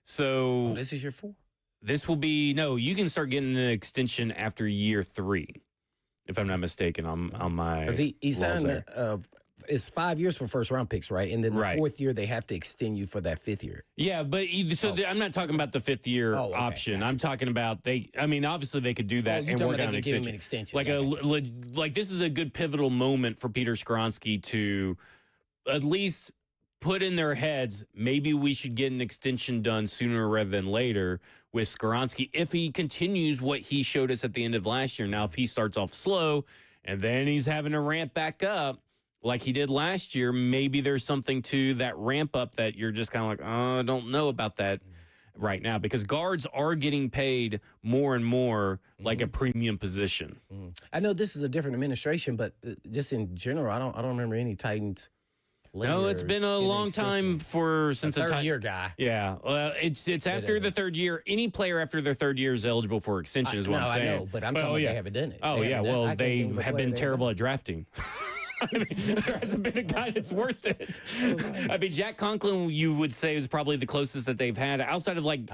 So this is your 4? this will be no. You can start getting an extension after year 3, if I'm not mistaken. On my Because he laws signed there. it's 5 years for first-round picks, right? And then the Right. 4th year, they have to extend you for that 5th year. Yeah, but I'm not talking about the 5th year Oh, okay, option. gotcha. I'm talking about I mean, obviously they could do that you're and talking work about on they an could give him extension. an extension. Like Yeah, like this is a good pivotal moment for Peter Skoronski to at least put in their heads, maybe we should get an extension done sooner rather than later with Skoronski if he continues what he showed us at the end of last year. Now, if he starts off slow and then he's having to ramp back up like he did last year, maybe there's something to that ramp up that you're just kind of like, oh, I don't know about that right now, because guards are getting paid more and more like a premium position. I know this is a different administration, but just in general, I don't remember any Titans players. No, it's been a getting long time extension. since a a third-year guy. Yeah, well, it's after the third year. Any player after their third year is eligible for extension, is what I'm saying. I know, but I'm talking about they haven't done it. Oh, They yeah, haven't done it. I well, can't they think of a have player been they terrible haven't at drafting. I mean, there hasn't been a guy that's worth it. I mean, Jack Conklin, you would say, is probably the closest that they've had outside of like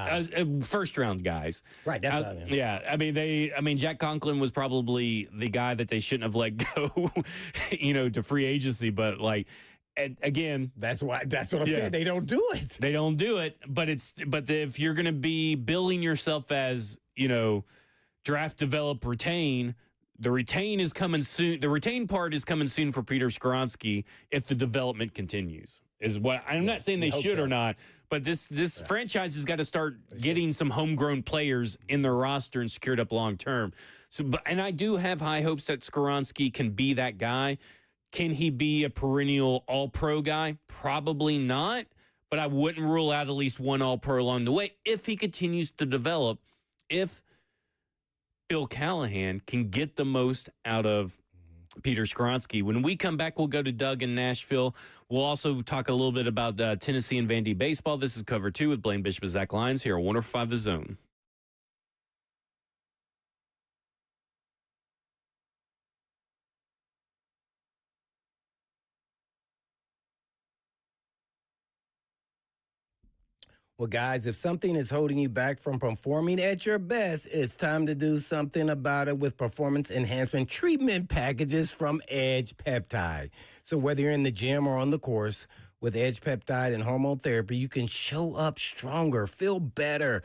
first round guys. Right, that's what I mean. Yeah, I mean, Jack Conklin was probably the guy that they shouldn't have let go, to free agency. But like, and again, That's what I'm saying. They don't do it. they don't do it. But if you're going to be billing yourself as draft, develop, retain. The retain is coming soon. The retain part is coming soon for Peter Skoronski if the development continues. Is what I'm not saying they should or not, but this franchise has got to start getting some homegrown players in their roster and secured up long term. And I do have high hopes that Skoronski can be that guy. Can he be a perennial All-Pro guy? Probably not, but I wouldn't rule out at least one All-Pro along the way if he continues to develop. If Bill Callahan can get the most out of Peter Skoronski. When we come back, we'll go to Doug in Nashville. We'll also talk a little bit about Tennessee and Vandy baseball. This is Cover 2 with Blaine Bishop and Zach Lyons here on 105 The Zone. Well, guys, if something is holding you back from performing at your best, it's time to do something about it with performance enhancement treatment packages from Edge Peptide. So whether you're in the gym or on the course, with Edge Peptide and hormone therapy, you can show up stronger, feel better,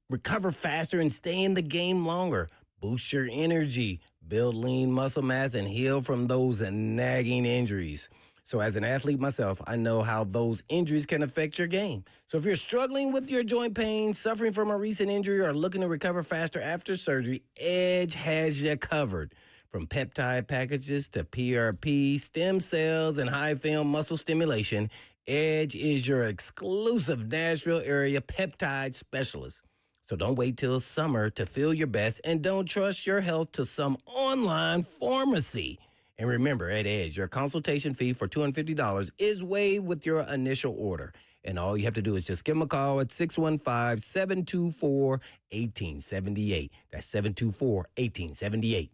recover faster, and stay in the game longer. Boost your energy, build lean muscle mass, and heal from those nagging injuries. So as an athlete myself, I know how those injuries can affect your game. So if you're struggling with your joint pain, suffering from a recent injury, or looking to recover faster after surgery, Edge has you covered. From peptide packages to PRP, stem cells, and high-film muscle stimulation, Edge is your exclusive Nashville area peptide specialist. So don't wait till summer to feel your best, and don't trust your health to some online pharmacy. And remember, at Edge, your consultation fee for $250 is waived with your initial order. And all you have to do is just give them a call at 615-724-1878. That's 724-1878.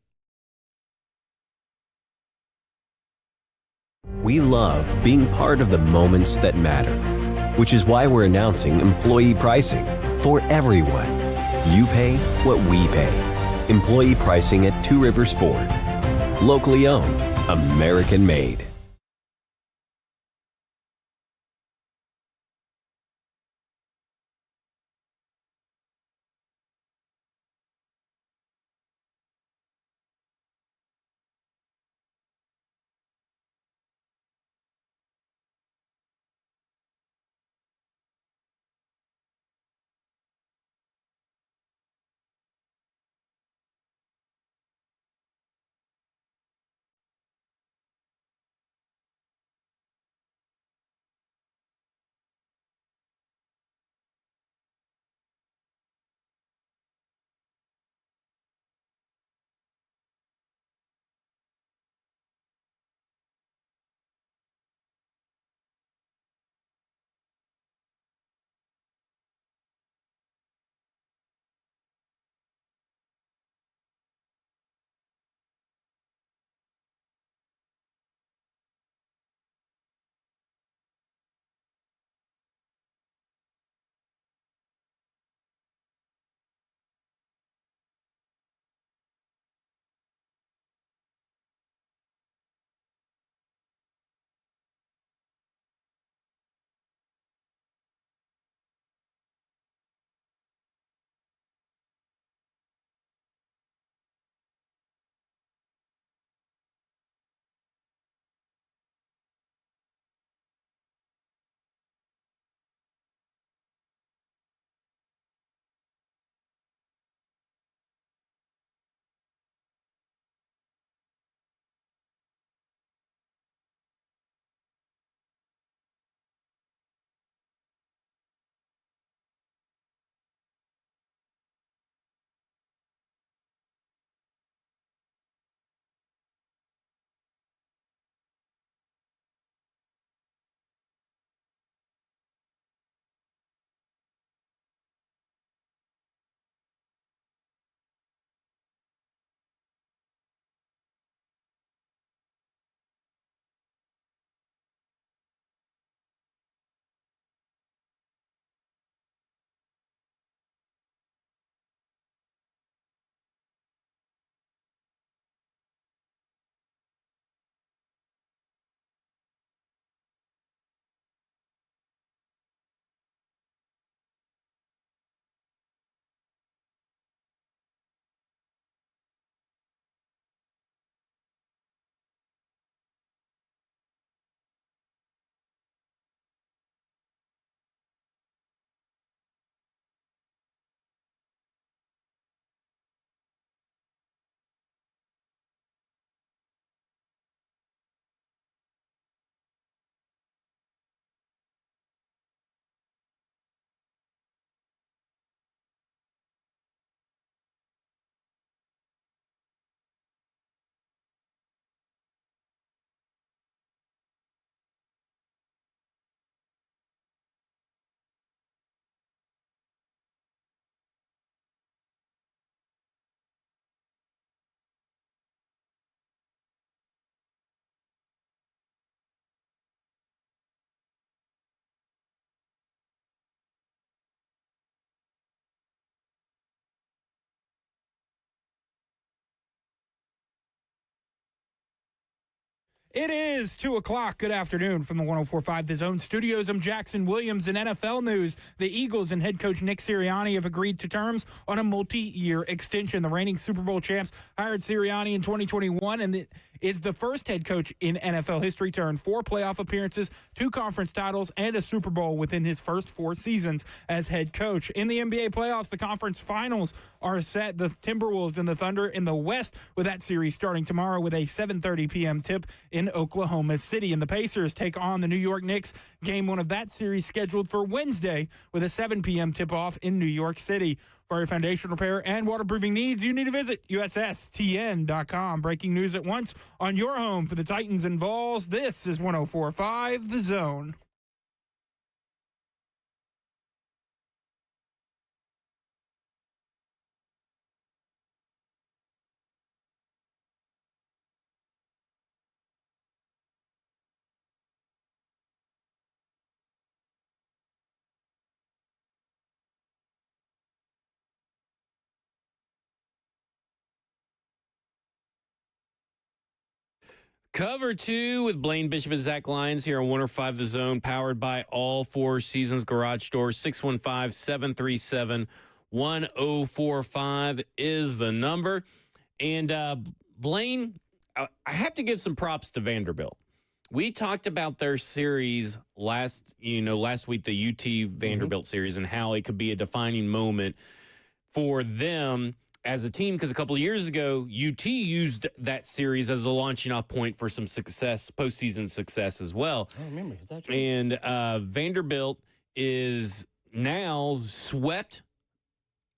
We love being part of the moments that matter, which is why we're announcing employee pricing for everyone. You pay what we pay. Employee pricing at Two Rivers Ford. Locally owned, American made. It is 2 o'clock. Good afternoon from the 104.5 The Zone Studios. I'm Jackson Williams. In NFL news, the Eagles and head coach Nick Sirianni have agreed to terms on a multi-year extension. The reigning Super Bowl champs hired Sirianni in 2021 and is the first head coach in NFL history to earn 4 playoff appearances, 2 conference titles, and a Super Bowl within his first 4 seasons as head coach. In the NBA playoffs, the conference finals are set. The Timberwolves and the Thunder in the West, with that series starting tomorrow with a 7:30 p.m. tip in Oklahoma City. And the Pacers take on the New York Knicks. Game 1 of that series scheduled for Wednesday with a 7 p.m. tip-off in New York City. For your foundation repair and waterproofing needs, you need to visit USSTN.com. Breaking news at once on your home for the Titans and Vols. This is 104.5 The Zone. Cover 2 with Blaine Bishop and Zach Lyons here on 105 The Zone, powered by All Four Seasons Garage Doors. 615-737-1045 is the number. And Blaine, I have to give some props to Vanderbilt. We talked about their series last week, the UT Vanderbilt series, and how it could be a defining moment for them as a team, because a couple of years ago, UT used that series as a launching off point for some success, postseason success as well. I remember. Is that true? And Vanderbilt is now swept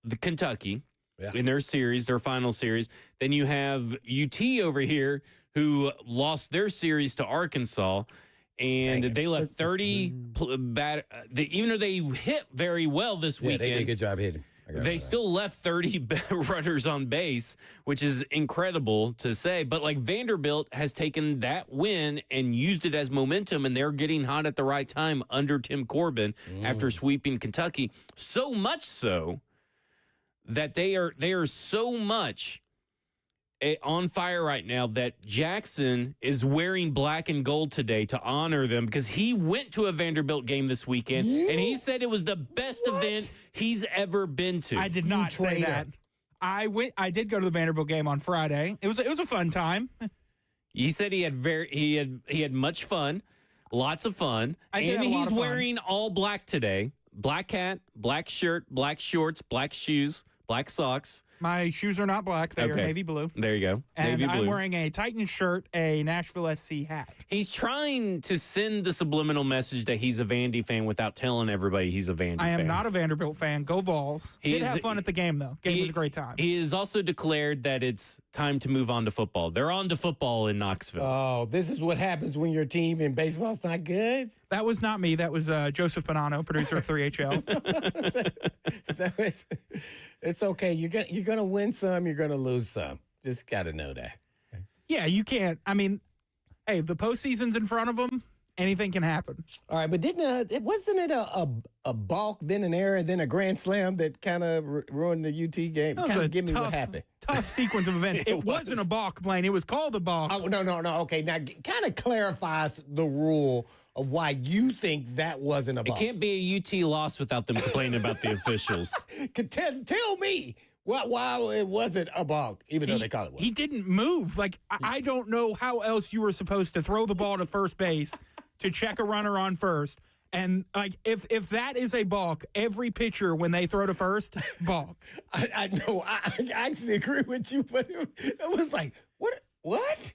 the Kentucky in their series, their final series. Then you have UT over here who lost their series to Arkansas, and they left 30 bad. Even though they hit very well this weekend, they did a good job hitting. They still left 30 runners on base, which is incredible to say. But like Vanderbilt has taken that win and used it as momentum, and they're getting hot at the right time under Tim Corbin after sweeping Kentucky. So much so that they are so much on fire right now that Jackson is wearing black and gold today to honor them, because he went to a Vanderbilt game this weekend and he said it was the best event he's ever been to. I did not say that. I did go to the Vanderbilt game on Friday. It was a fun time. He said he had much fun, lots of fun, and he's wearing all black today. Black hat, black shirt, black shorts, black shoes, black socks. My shoes are not black. They are navy blue. There you go. And navy blue. I'm wearing a Titans shirt, a Nashville SC hat. He's trying to send the subliminal message that he's a Vandy fan without telling everybody he's a Vandy fan. I am not a Vanderbilt fan. Go Vols. Did have fun at the game, though. Game was a great time. He has also declared that it's time to move on to football. They're on to football in Knoxville. Oh, this is what happens when your team in baseball's not good? That was not me. That was Joseph Bonanno, producer of 3HL. It's okay. You're gonna win some. You're gonna lose some. Just gotta know that. Yeah, you can't. I mean, hey, the postseason's in front of them. Anything can happen. All right, but wasn't it a balk, then an error, then a grand slam that kind of ruined the UT game? Kind of give me what happened. Tough sequence of events. It wasn't a balk, Blaine. It was called a balk. Oh, no. Okay, now kind of clarifies the rule of why you think that wasn't a balk. It can't be a UT loss without them complaining about the officials. Tell me why it wasn't a balk, even though they call it one. He didn't move. Like, I don't know how else you were supposed to throw the ball to first base to check a runner on first. And like, if that is a balk, every pitcher when they throw to first, balk. I know. I actually agree with you, but it was like, what?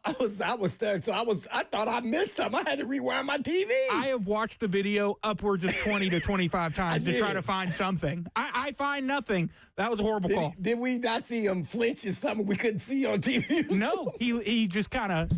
I was stuck, so I thought I missed something. I had to rewind my TV. I have watched the video upwards of 20 to 25 times to try to find something. I find nothing. That was a horrible call. Did we not see him flinch? Is something we couldn't see on TV? No, he just kind of,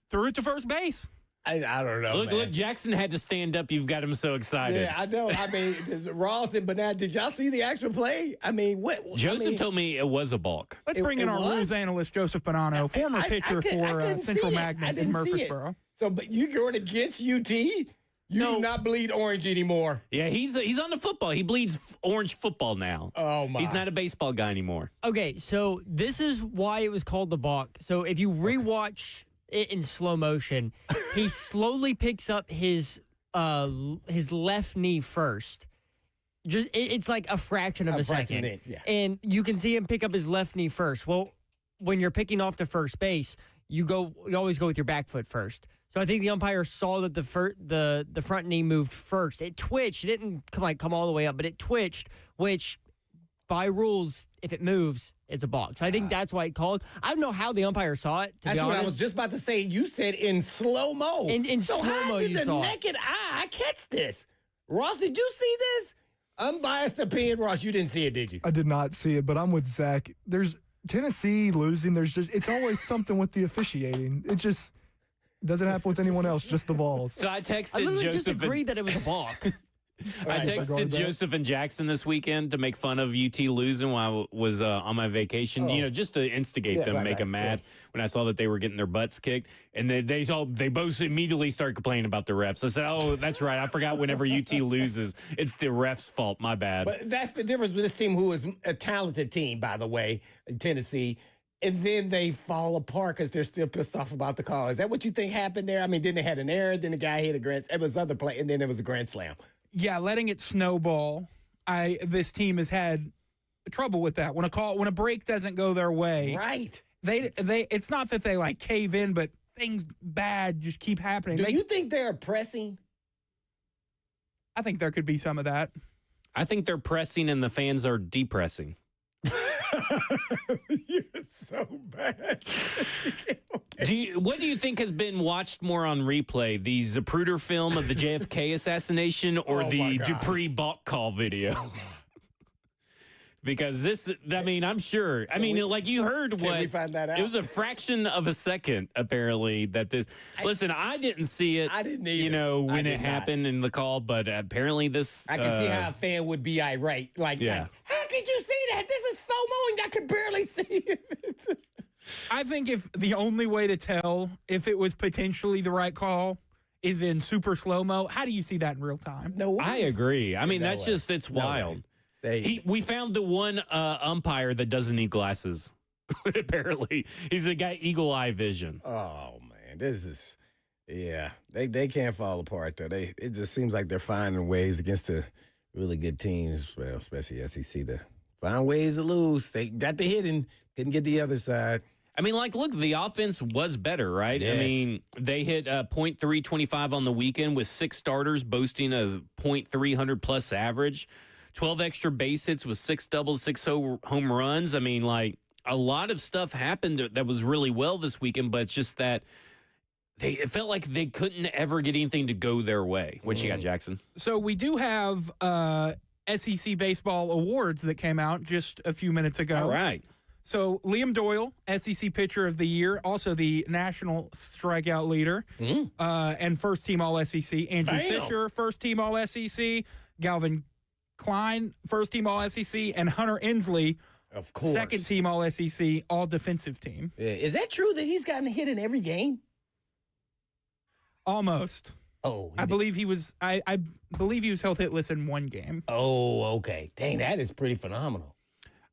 threw it to first base. I don't know. Look, Jackson had to stand up. You've got him so excited. Yeah, I know. I mean, Ross and Bernard, did y'all see the actual play? I mean, what? Joseph told me it was a balk. Let's bring in our rules analyst, Joseph Bonanno, former pitcher for Central Magnet in Murfreesboro. So, but you going against UT? You do not bleed orange anymore. Yeah, he's on the football. He bleeds orange football now. Oh, my. He's not a baseball guy anymore. Okay, so this is why it was called the balk. So if you rewatch it in slow motion, he slowly picks up his left knee first. It's like a fraction of a second. Yeah. And you can see him pick up his left knee first. Well, when you're picking off to first base, you always go with your back foot first. So I think the umpire saw that the front knee moved first. It twitched. It didn't come all the way up, but it twitched, which by rules, if it moves, it's a balk. So I think that's why it called. I don't know how the umpire saw it, to That's be what honest. I was just about to say. You said in slow-mo. In so slow-mo, how did you the saw it. naked eye catch this? Ross, did you see this? Unbiased opinion, Ross, you didn't see it, did you? I did not see it, but I'm with Zach. There's Tennessee losing. It's always something with the officiating. It just doesn't happen with anyone else, just the Vols. So I I texted literally just Joseph. agreed that it was a balk. I texted Joseph and Jackson this weekend to make fun of UT losing while I was on my vacation. You know, just to instigate them, make them mad. When I saw that they were getting their butts kicked, and they both immediately started complaining about the refs. I said, "Oh, that's right. I forgot. Whenever UT loses, it's the refs' fault. My bad." But that's the difference with this team, who is a talented team, by the way, Tennessee. And then they fall apart because they're still pissed off about the call. Is that what you think happened there? I mean, then they had an error, then the guy hit a grand. It was other play, and then it was a grand slam. Yeah, letting it snowball. This team has had trouble with that. When a break doesn't go their way, Right. They it's not that they like cave in, but things bad just keep happening. Do you think they're pressing? I think there could be some of that. I think they're pressing and the fans are depressing. You're so bad. What do you think has been watched more on replay? The Zapruder film of the JFK assassination or the Dupree balk call video? Because I'm sure. Like you heard what. we find that out? It was a fraction of a second, apparently, that this. Listen, I didn't see it. I didn't either. You know, when I it did happened in the call, but apparently this. I can see how a fan would be irate. Like, how could you see that? This is slow-mo. I could barely see it. I think if the only way to tell if it was potentially the right call is in super slow-mo, how do you see that in real time? No way. I agree. I mean, that's just, it's wild. We found the one umpire that doesn't need glasses. Apparently, he's a guy eagle eye vision. Oh man, this is They can't fall apart though. It just seems like they're finding ways against the really good teams, well, especially SEC, to find ways to lose. They got the hit and couldn't get the other side. I mean, look, the offense was better, right? Yes. I mean, they hit .325 on the weekend with 6 starters, boasting a .300 plus average. 12 extra base hits with 6 doubles, 6 home runs. I mean, a lot of stuff happened that was really well this weekend, but it's just that it felt like they couldn't ever get anything to go their way. What you got, Jackson? So we do have SEC baseball awards that came out just a few minutes ago. All right. So Liam Doyle, SEC Pitcher of the Year, also the national strikeout leader, and first team All SEC. Andrew Fisher, first team All SEC. Galvin Klein, first team All SEC, and Hunter Inslee, of course, second team All SEC, All Defensive Team. Yeah. Is that true that he's gotten a hit in every game? Almost. Oh, I believe he was. I believe he was held hitless in one game. Oh, okay. Dang, that is pretty phenomenal.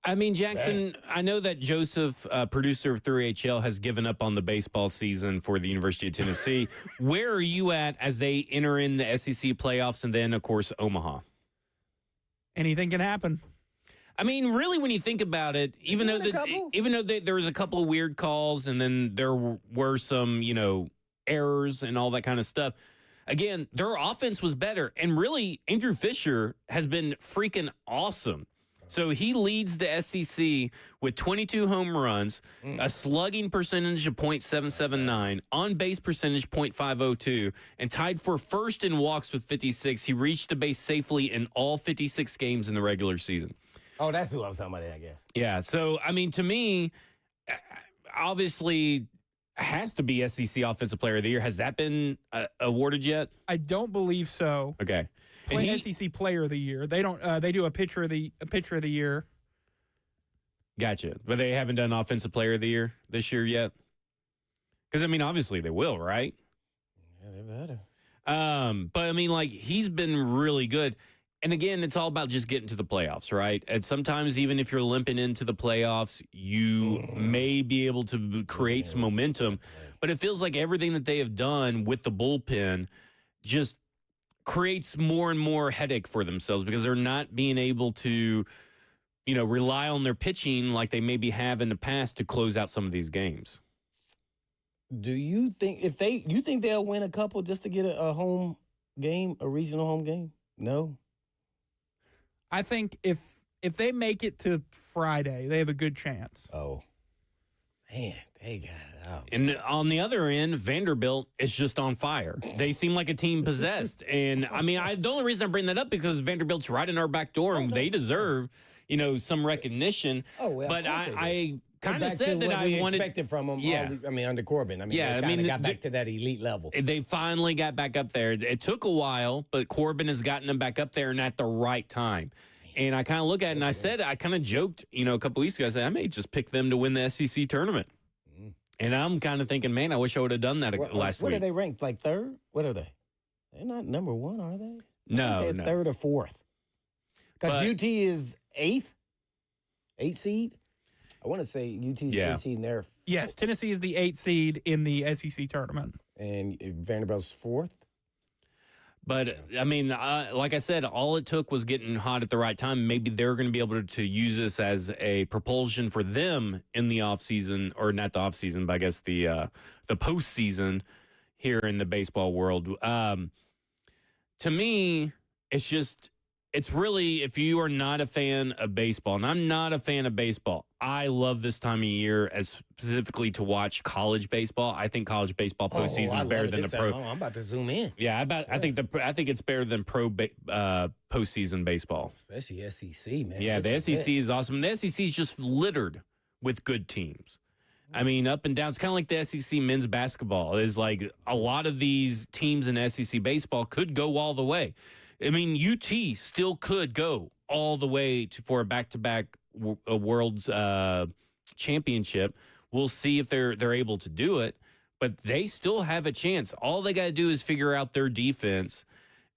I mean, Jackson, I know that Joseph, producer of 3HL, has given up on the baseball season for the University of Tennessee. Where are you at as they enter in the SEC playoffs and then, of course, Omaha? Anything can happen. I mean, really, when you think about it, even though there was a couple of weird calls and then there were some, errors and all that kind of stuff, again, their offense was better. And really, Andrew Fisher has been freaking awesome. So he leads the SEC with 22 home runs, a slugging percentage of .779, on-base percentage .502, and tied for first in walks with 56. He reached the base safely in all 56 games in the regular season. Oh, that's who I was talking about, I guess. Yeah, so, I mean, to me, obviously, has to be SEC Offensive Player of the Year. Has that been awarded yet? I don't believe so. Okay. SEC Player of the Year. They don't. They do a pitcher of the year. Gotcha. But they haven't done Offensive Player of the Year this year yet? Because, I mean, obviously they will, right? Yeah, they better. But I mean, like, he's been really good. And again, it's all about just getting to the playoffs, right? And sometimes, even if you're limping into the playoffs, you may be able to create some momentum. But it feels like everything that they have done with the bullpen just creates more and more headache for themselves because they're not being able to, rely on their pitching like they maybe have in the past to close out some of these games. Do you think you think they'll win a couple just to get a home game, a regional home game? No. I think if they make it to Friday, they have a good chance. Oh, man, they got it out. And on the other end, Vanderbilt is just on fire. They seem like a team possessed. And I mean, the only reason I bring that up because Vanderbilt's right in our back door and they deserve, some recognition. Oh, well, but I kind of back said to that what I we wanted. expected from them. Yeah. Under Corbin. They kind of got back to that elite level. They finally got back up there. It took a while, but Corbin has gotten them back up there and at the right time. And I kind of look at it and I kind of joked, a couple weeks ago, I said, I may just pick them to win the SEC tournament. And I'm kind of thinking, man, I wish I would have done that last week. What are they ranked? Like third? What are they? They're not number one, are they? No. Third or fourth. Because UT is eighth seed. I want to say UT's eighth seed in there. Yes, Tennessee is the 8th seed in the SEC tournament. And Vanderbilt's fourth. But, I mean, like I said, all it took was getting hot at the right time. Maybe they're going to be able to use this as a propulsion for them in the offseason, or not the offseason, but I guess the postseason here in the baseball world. To me, it's really, if you are not a fan of baseball, and I'm not a fan of baseball, I love this time of year as specifically to watch college baseball. I think college baseball postseason is better than the pro. I'm about to zoom in. Yeah, I think it's better than pro postseason baseball. Especially SEC, man. Yeah, the SEC is awesome. The SEC is just littered with good teams. I mean, up and down. It's kind of like the SEC men's basketball. Is like a lot of these teams in SEC baseball could go all the way. I mean, UT still could go all the way for a back-to-back world's championship. We'll see if they're able to do it, but they still have a chance. All they got to do is figure out their defense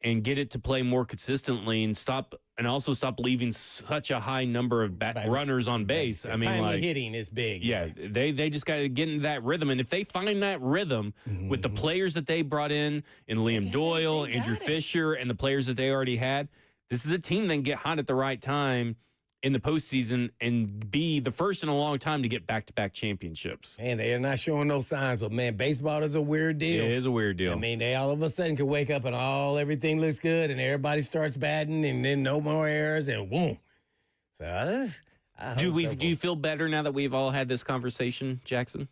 and get it to play more consistently and also stop leaving such a high number of runners on base. I mean, timely hitting is big. Yeah, they just got to get into that rhythm. And if they find that rhythm with the players that they brought in Liam Doyle, Andrew Fisher, and the players that they already had, this is a team that can get hot at the right time in the postseason and be the first in a long time to get back-to-back championships. Man, they are not showing no signs, but man, baseball is a weird deal. It is a weird deal. I mean, they all of a sudden can wake up and everything looks good and everybody starts batting and then no more errors and boom. So do you feel better now that we've all had this conversation, Jackson?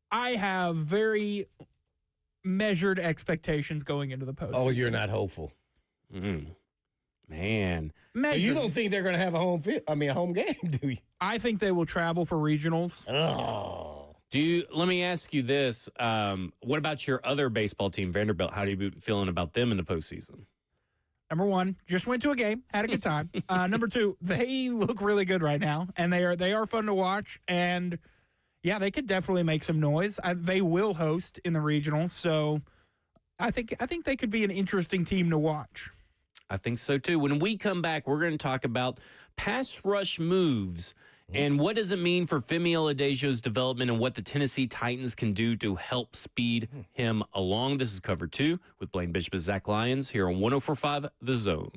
I have very measured expectations going into the postseason. Oh, you're not hopeful. Man. So you don't think they're going to have a home game, do you? I think they will travel for regionals. Oh. Let me ask you this. What about your other baseball team, Vanderbilt? How are you feeling about them in the postseason? Number one, just went to a game, had a good time. Number two, they look really good right now, and they are fun to watch. And yeah, they could definitely make some noise. They will host in the regionals, so I think they could be an interesting team to watch. I think so, too. When we come back, we're going to talk about pass rush moves and what does it mean for Femi Oladejo's development and what the Tennessee Titans can do to help speed him along. This is Cover 2 with Blaine Bishop and Zach Lyons here on 104.5 The Zone.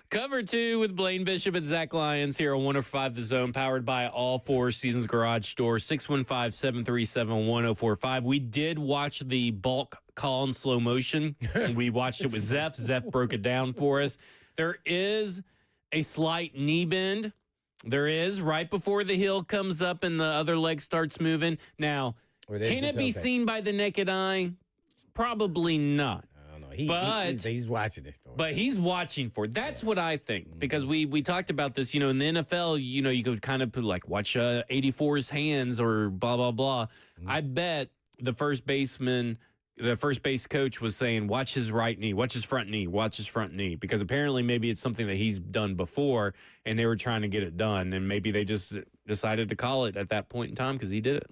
Cover 2 with Blaine Bishop and Zach Lyons here on 105 The Zone, powered by All Four Seasons Garage Store, 615-737-1045. We did watch the bulk call in slow motion. We watched it with Zeph. Zeph broke it down for us. There is a slight knee bend. There is, right before the heel comes up and the other leg starts moving. Now, can it be seen by the naked eye? Probably not. He's watching it. But he's watching for it. That's what I think. Because we talked about this, in the NFL, you could kind of put watch 84's hands or blah, blah, blah. I bet the first base coach was saying, watch his right knee, watch his front knee, watch his front knee. Because apparently maybe it's something that he's done before and they were trying to get it done. And maybe they just decided to call it at that point in time because he did it.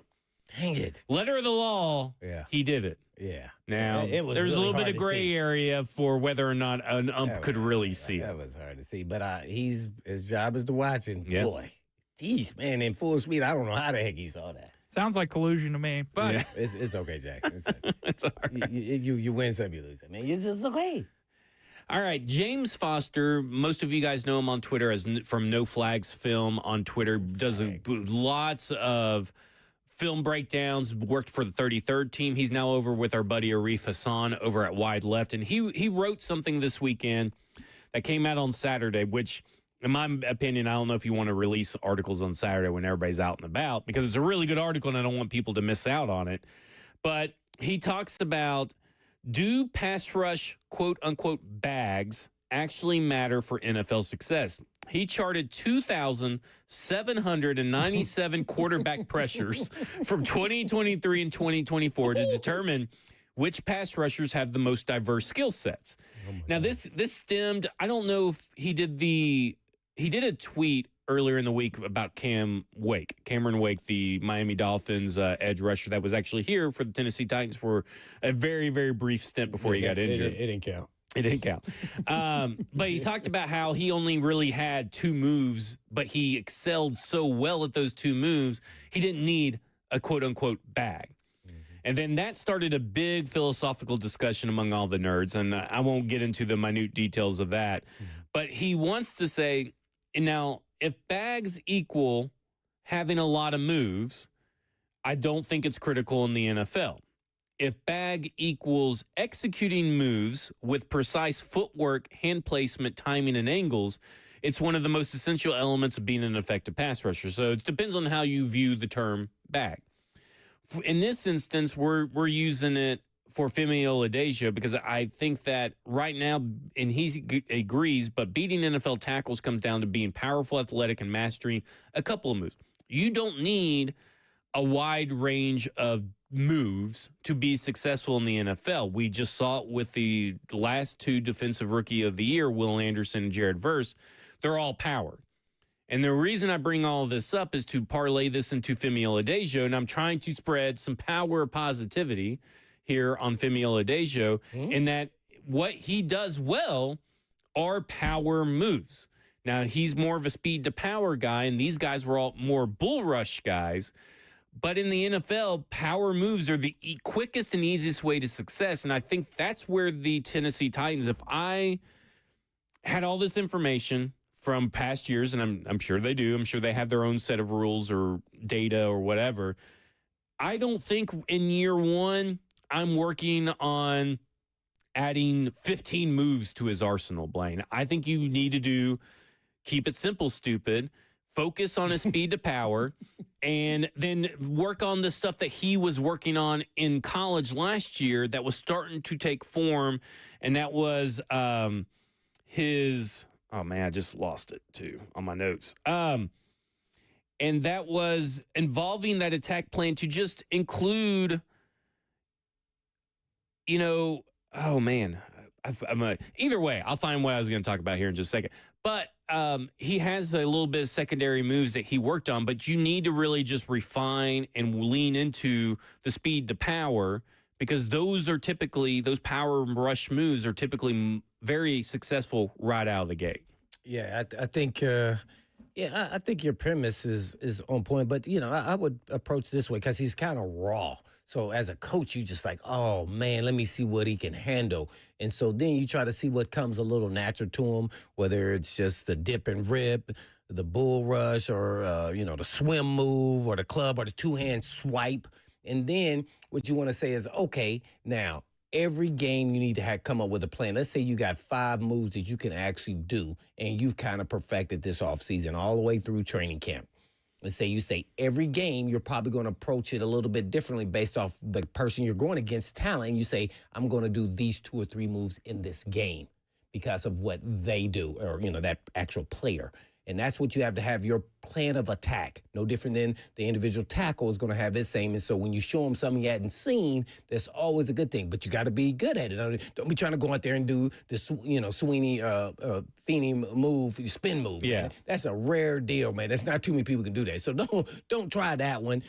Dang it. Letter of the law, he did it. Yeah. Now, there's a little bit of gray area for whether or not an ump could really see it. That was hard to see. But his job is to watch. And Yeah. boy, geez, man, in full speed, I don't know how the heck he saw that. Sounds like collusion to me. But It's okay, Jackson. It's all right. You win some, you lose some. Man, it's okay. All right, James Foster, most of you guys know him on Twitter as from No Flags Film on Twitter, does lots of film breakdowns, worked for the 33rd team. He's now over with our buddy Arif Hassan over at Wide Left. And he wrote something this weekend that came out on Saturday, which, in my opinion, I don't know if you want to release articles on Saturday when everybody's out and about, because it's a really good article and I don't want people to miss out on it. But he talks about, do pass rush, quote unquote, bags actually matter for NFL success? He charted 2,797 quarterback pressures from 2023 and 2024 to determine which pass rushers have the most diverse skill sets. Now, this stemmed, I don't know if he did a tweet earlier in the week about Cameron Wake, the Miami Dolphins edge rusher that was actually here for the Tennessee Titans for a very, very brief stint before he got injured. It didn't count. It didn't count. But he talked about how he only really had 2 moves, but he excelled so well at those 2 moves, he didn't need a quote-unquote bag. And then that started a big philosophical discussion among all the nerds, and I won't get into the minute details of that. But he wants to say, now, if bags equal having a lot of moves, I don't think it's critical in the NFL. If bag equals executing moves with precise footwork, hand placement, timing, and angles, it's one of the most essential elements of being an effective pass rusher. So it depends on how you view the term bag. In this instance, we're using it for Femi Oladejo because I think that right now, and he agrees, but beating NFL tackles comes down to being powerful, athletic, and mastering a couple of moves. You don't need a wide range of moves to be successful in the NFL. We just saw it with the last 2 defensive rookie of the year, Will Anderson and Jared Verse. They're all power. And the reason I bring all of this up is to parlay this into Femi Oladejo, and I'm trying to spread some power positivity here on Femi Oladejo in that what he does well are power moves. Now, he's more of a speed to power guy, and these guys were all more bull rush guys. But in the NFL, power moves are the quickest and easiest way to success. And I think that's where the Tennessee Titans, if I had all this information from past years, and I'm sure they do, I'm sure they have their own set of rules or data or whatever. I don't think in year 1, I'm working on adding 15 moves to his arsenal, Blaine. I think you need to keep it simple, stupid. Focus on his speed to power, and then work on the stuff that he was working on in college last year that was starting to take form, and that was his – oh, man, I just lost it, too, on my notes. And that was involving that attack plan to just include, oh, man. Either way, I'll find what I was going to talk about here in just a second. But he has a little bit of secondary moves that he worked on, but you need to really just refine and lean into the speed to power because those power rush moves are typically very successful right out of the gate. Yeah, I think I think your premise is on point, but I would approach this way because he's kind of raw. So as a coach, you just like, oh man, let me see what he can handle. And so then you try to see what comes a little natural to him, whether it's just the dip and rip, the bull rush, or the swim move, or the club, or the two-hand swipe. And then what you want to say is, okay, now every game you need to come up with a plan. Let's say you got 5 moves that you can actually do, and you've kind of perfected this offseason all the way through training camp. Let's say you say every game you're probably going to approach it a little bit differently based off the person you're going against talent. And you say, I'm going to do these 2 or 3 moves in this game because of what they do, or, that actual player. And that's what you have your plan of attack. No different than the individual tackle is going to have his same. And so when you show him something you hadn't seen, that's always a good thing. But you got to be good at it. Don't be trying to go out there and do this, Sweeney, Feeney move, spin move. Yeah. Man. That's a rare deal, man. That's not too many people can do that. So don't try that one.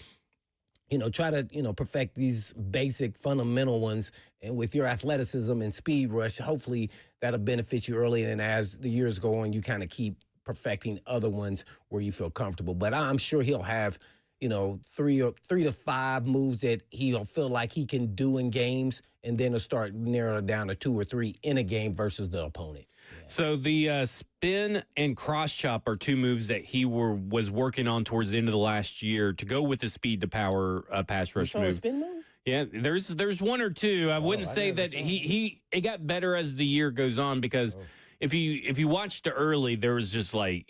Try to, perfect these basic fundamental ones. And with your athleticism and speed rush, hopefully that'll benefit you early. And as the years go on, you kind of keep perfecting other ones where you feel comfortable. But I'm sure he'll have, 3 to 5 moves that he'll feel like he can do in games, and then he'll start narrowing it down to 2 or 3 in a game versus the opponent. Yeah. So the spin and cross chop are 2 moves that he was working on towards the end of the last year to go with the speed to power pass rush You saw move. a spin move? Yeah, there's 1 or 2. I wouldn't say that it got better as the year goes on, because if you watched early, there was just like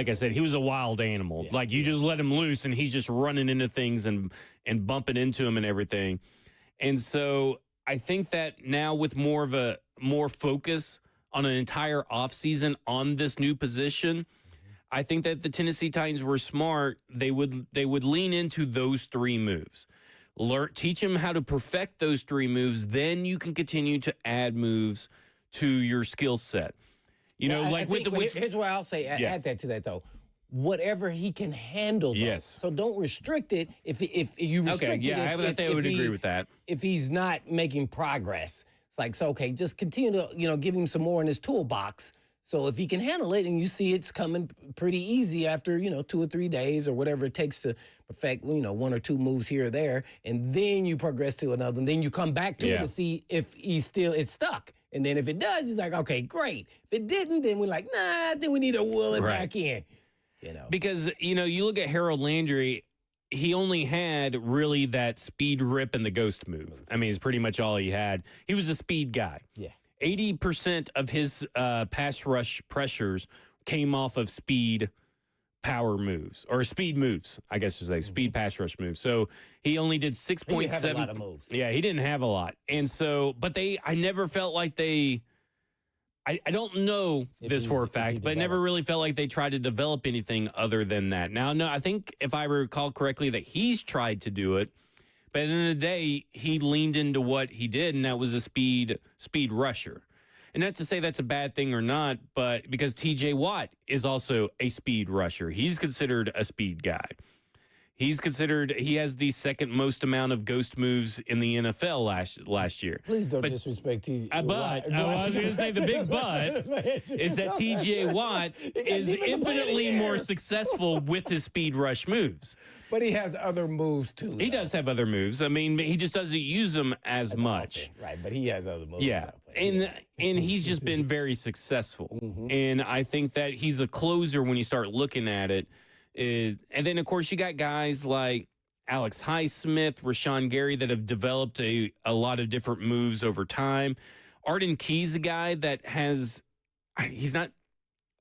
I said, he was a wild animal. Yeah. Like, you just let him loose and he's just running into things and bumping into him and everything. And so I think that now, with more focus on an entire offseason on this new position, I think that the Tennessee Titans were smart. They would lean into those 3 moves. Teach him how to perfect those 3 moves. Then you can continue to add moves to your skill set. Here's what I'll say. Add that to that, though. Whatever he can handle, though. Yes. So don't restrict it. If you restrict it, I would agree with that. If he's not making progress, it's like, so okay, just continue to give him some more in his toolbox. So if he can handle it, and you see it's coming pretty easy after 2 or 3 days or whatever it takes to perfect 1 or 2 moves here or there, and then you progress to another, and then you come back to it to see if it's stuck. And then if it does, it's like, okay, great. If it didn't, then we're like, nah, then we need to will it back in. Because, you look at Harold Landry, he only had really that speed rip and the ghost move. I mean, it's pretty much all he had. He was a speed guy. Yeah. 80% of his pass rush pressures came off of speed power moves, or speed moves, I guess to say, speed pass rush moves. So he only did 6.7. He didn't have a lot of moves. Yeah, he didn't have a lot. And so, but I never felt like I don't know this for a fact, but I never really felt like they tried to develop anything other than that. Now, no, I think if I recall correctly that he's tried to do it, but at the end of the day, he leaned into what he did, and that was a speed rusher. And not to say that's a bad thing or not, but because TJ Watt is also a speed rusher. He's considered a speed guy. He has the second most amount of ghost moves in the NFL last year. Please don't disrespect TJ Watt. I was going to say the big but is that TJ Watt is infinitely more successful with his speed rush moves. But he has other moves, too. He does have other moves. I mean, he just doesn't use them as much. Right, but he has other moves. Yeah, and he's just been very successful. And I think that he's a closer when you start looking at it. And then, of course, you got guys like Alex Highsmith, Rashawn Gary that have developed a lot of different moves over time. Arden Key's a guy that he's not,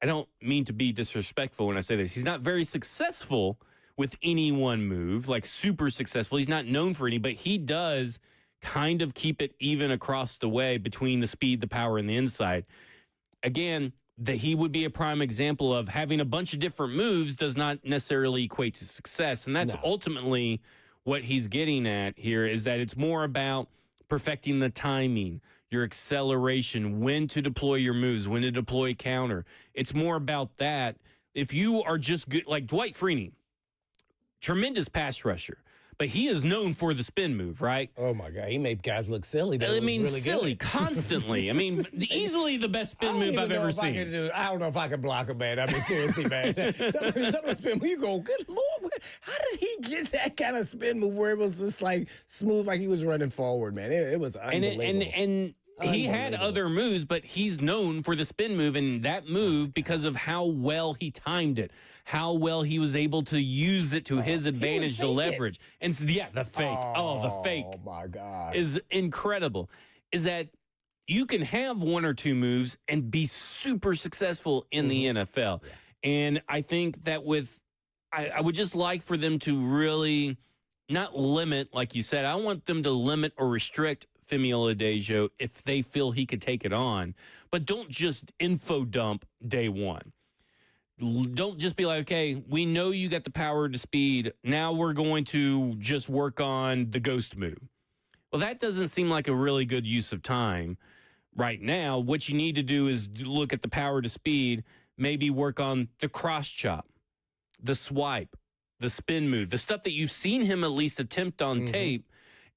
I don't mean to be disrespectful when I say this, he's not very successful with any one move, like super successful. He's not known for any, but he does kind of keep it even across the way between the speed, the power, and the inside. Again, that he would be a prime example of having a bunch of different moves does not necessarily equate to success. And that's ultimately what he's getting at here, is that it's more about perfecting the timing, your acceleration, when to deploy your moves, when to deploy counter. It's more about that. If you are just good, like Dwight Freeney, tremendous pass rusher, but he is known for the spin move, right? Oh, my God. He made guys look silly. I mean, really silly, good. Constantly. I mean, easily the best spin move I've ever seen. I don't know if I can block him, man. I mean, seriously, man. Some of the spin move, you go, good Lord. How did he get that kind of spin move where it was just like smooth, like he was running forward, man? It was unbelievable. And he had other moves, but he's known for the spin move, and that move because of how well he timed it, how well he was able to use it to his advantage to leverage. And so, yeah, the fake. The fake. Oh my God. Is incredible. Is that you can have one or two moves and be super successful in the NFL. And I think that I would just like for them to really not limit, like you said, I want them to limit or restrict Femi Oladejo if they feel he could take it on. But don't just info dump day one. Don't just be like, okay, we know you got the power to speed. Now we're going to just work on the ghost move. Well, that doesn't seem like a really good use of time right now. What you need to do is look at the power to speed, maybe work on the cross chop, the swipe, the spin move, the stuff that you've seen him at least attempt on tape,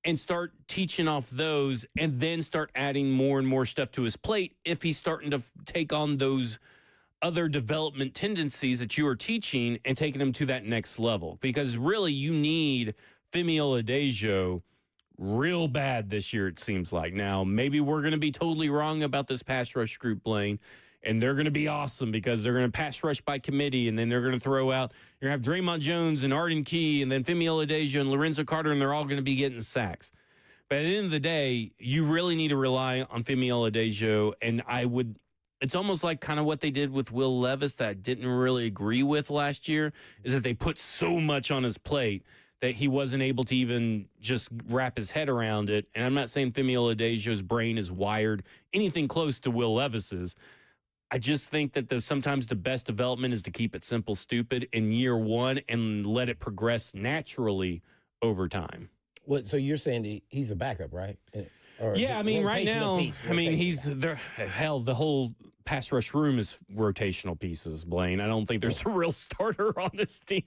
and start teaching off those, and then start adding more and more stuff to his plate if he's starting to take on those other development tendencies that you are teaching and taking him to that next level. Because really, you need Femi Oladejo real bad this year, it seems like. Now, maybe we're going to be totally wrong about this pass rush group, Blaine, and they're going to be awesome because they're going to pass rush by committee, and then they're going to throw out, you're going to have Draymond Jones and Arden Key and then Femi Oladejo and Lorenzo Carter, and they're all going to be getting sacks. But at the end of the day, you really need to rely on Femi Oladejo, and it's almost like kind of what they did with Will Levis that I didn't really agree with last year, is that they put so much on his plate that he wasn't able to even just wrap his head around it. And I'm not saying Femi Oladejo's brain is wired anything close to Will Levis's. I just think that sometimes the best development is to keep it simple, stupid in year one and let it progress naturally over time. So you're saying he's a backup, right? Yeah, I mean, right now, he's there. Hell, the whole pass rush room is rotational pieces, Blaine. I don't think there's a real starter on this team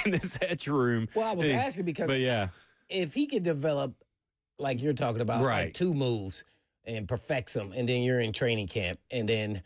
in this edge room. Well, I was asking because if he could develop, like you're talking about, like two moves and perfects them, and then you're in training camp, and then,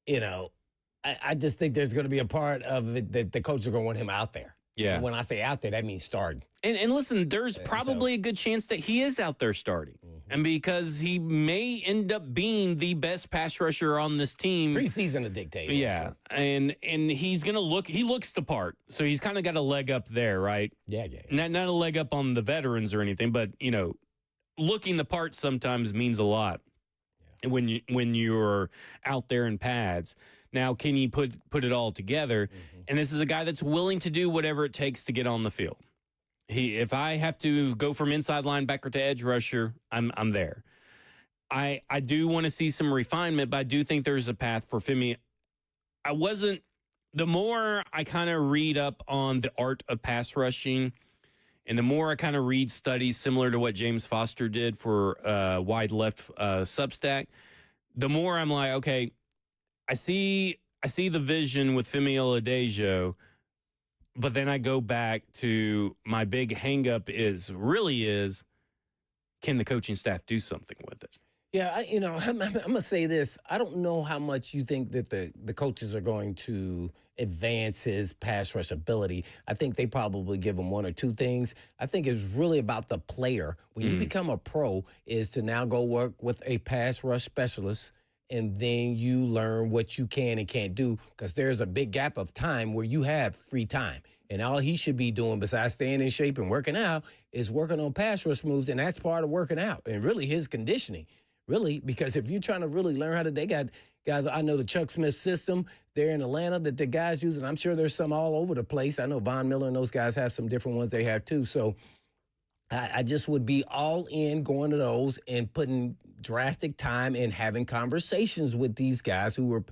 I just think there's going to be a part of it that the coaches are going to want him out there. Yeah. And when I say out there, that means starting. And listen, there's probably a good chance that he is out there starting. And because he may end up being the best pass rusher on this team. Preseason to dictate. Yeah. And he's going to he looks the part. So he's kind of got a leg up there, right? Yeah. Not a leg up on the veterans or anything, but, looking the part sometimes means a lot when you're out there in pads. Now, can you put it all together? And this is a guy that's willing to do whatever it takes to get on the field. If I have to go from inside linebacker to edge rusher, I'm there. I do want to see some refinement, but I do think there's a path for Femi. The more I kind of read up on the art of pass rushing, and the more I kind of read studies similar to what James Foster did for Wide Left Substack, the more I'm like, okay, I see the vision with Femi Oladejo, but then I go back to my big hang-up is, can the coaching staff do something with it? Yeah, I'm going to say this. I don't know how much you think that the coaches are going to advance his pass rush ability. I think they probably give him one or two things. I think it's really about the player. When you become a pro, is to now go work with a pass rush specialist, and then you learn what you can and can't do, because there's a big gap of time where you have free time. And all he should be doing besides staying in shape and working out is working on pass rush moves, and that's part of working out and really his conditioning, really, because if you're trying to really learn how to, they got guys, I know the Chuck Smith system there in Atlanta that the guys use, and I'm sure there's some all over the place. I know Von Miller and those guys have some different ones they have too. So I just would be all in going to those and putting drastic time in having conversations with these guys who were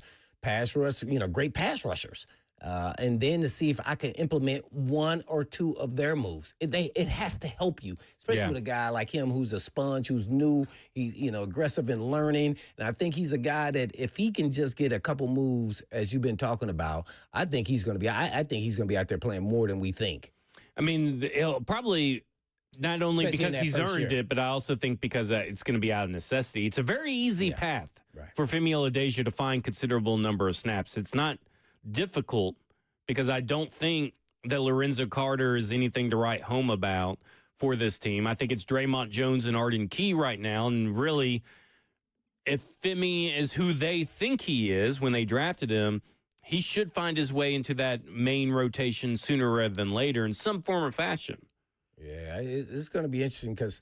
pass rush, great pass rushers. And then to see if I can implement one or two of their moves. It has to help you, especially with a guy like him who's a sponge, who's new, he's aggressive in learning. And I think he's a guy that if he can just get a couple moves, as you've been talking about, I think he's going to be. I think he's going to be out there playing more than we think. I mean, he'll probably. Not only Especially because he's earned it, but I also think because it's going to be out of necessity. It's a very easy path for Femi Oladejo to find considerable number of snaps. It's not difficult because I don't think that Lorenzo Carter is anything to write home about for this team. I think it's Draymond Jones and Arden Key right now. And really, if Femi is who they think he is when they drafted him, he should find his way into that main rotation sooner rather than later in some form or fashion. Yeah, it's going to be interesting because,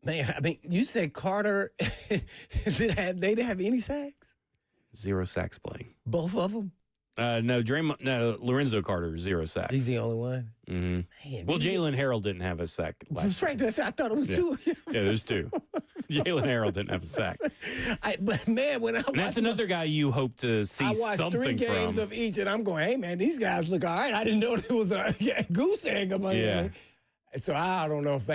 man, I mean, you said Carter, they didn't have any sacks? 0 sacks playing. Both of them? No, Lorenzo Carter, 0 sacks. He's the only one? Mm-hmm. Man, Well, Jalen Harrell didn't have a sack last year. I thought it was two. Yeah, there's 2. Jalen Harrell didn't have a sack. But, man, when I watched... That's another guy you hope to see I watched something 3 games from. of each, and I'm going, hey, man, these guys look all right. I didn't know there was a goose egg among them. So I don't know if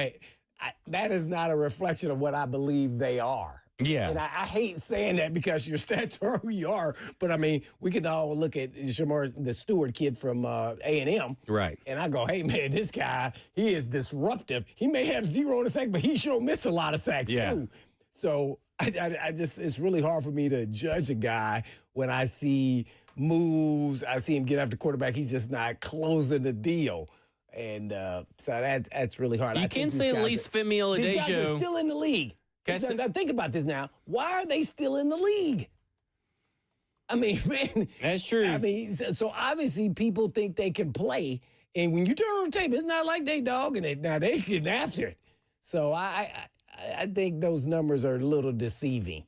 that is not a reflection of what I believe they are. Yeah. And I hate saying that because your stats are who you are. But, I mean, we can all look at Shamar, the Stewart kid from A&M. Right. And I go, hey, man, this guy, he is disruptive. He may have 0 in a sack, but he sure missed a lot of sacks, too. So I just, it's really hard for me to judge a guy when I see moves. I see him get after the quarterback. He's just not closing the deal. And so that's really hard. You can say at least Femi Oladejo. These guys are still in the league. Now, think about this now. Why are they still in the league? I mean, man. That's true. I mean, so obviously people think they can play. And when you turn on the tape, it's not like they dogging it. Now, they getting after it. So I think those numbers are a little deceiving.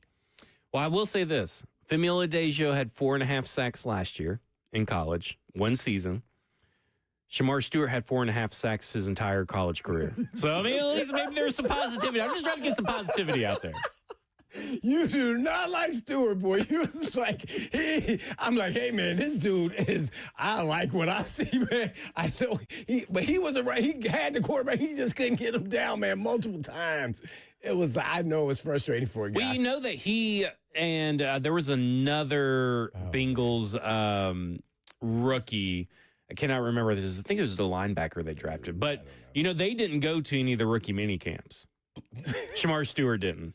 Well, I will say this. Femi Oladejo had 4.5 sacks last year in college, 1 season. Shamar Stewart had 4.5 sacks his entire college career. So, I mean, at least maybe there's some positivity. I'm just trying to get some positivity out there. You do not like Stewart, boy. You was like, I'm like, hey, man, this dude is, I like what I see, man. I know, but he wasn't right. He had the quarterback. He just couldn't get him down, man, multiple times. I know it was frustrating for a guy. Well, you know that he, and there was another Bengals rookie. I cannot remember this. I think it was the linebacker they drafted. But, you know, they didn't go to any of the rookie mini camps. Shamar Stewart didn't.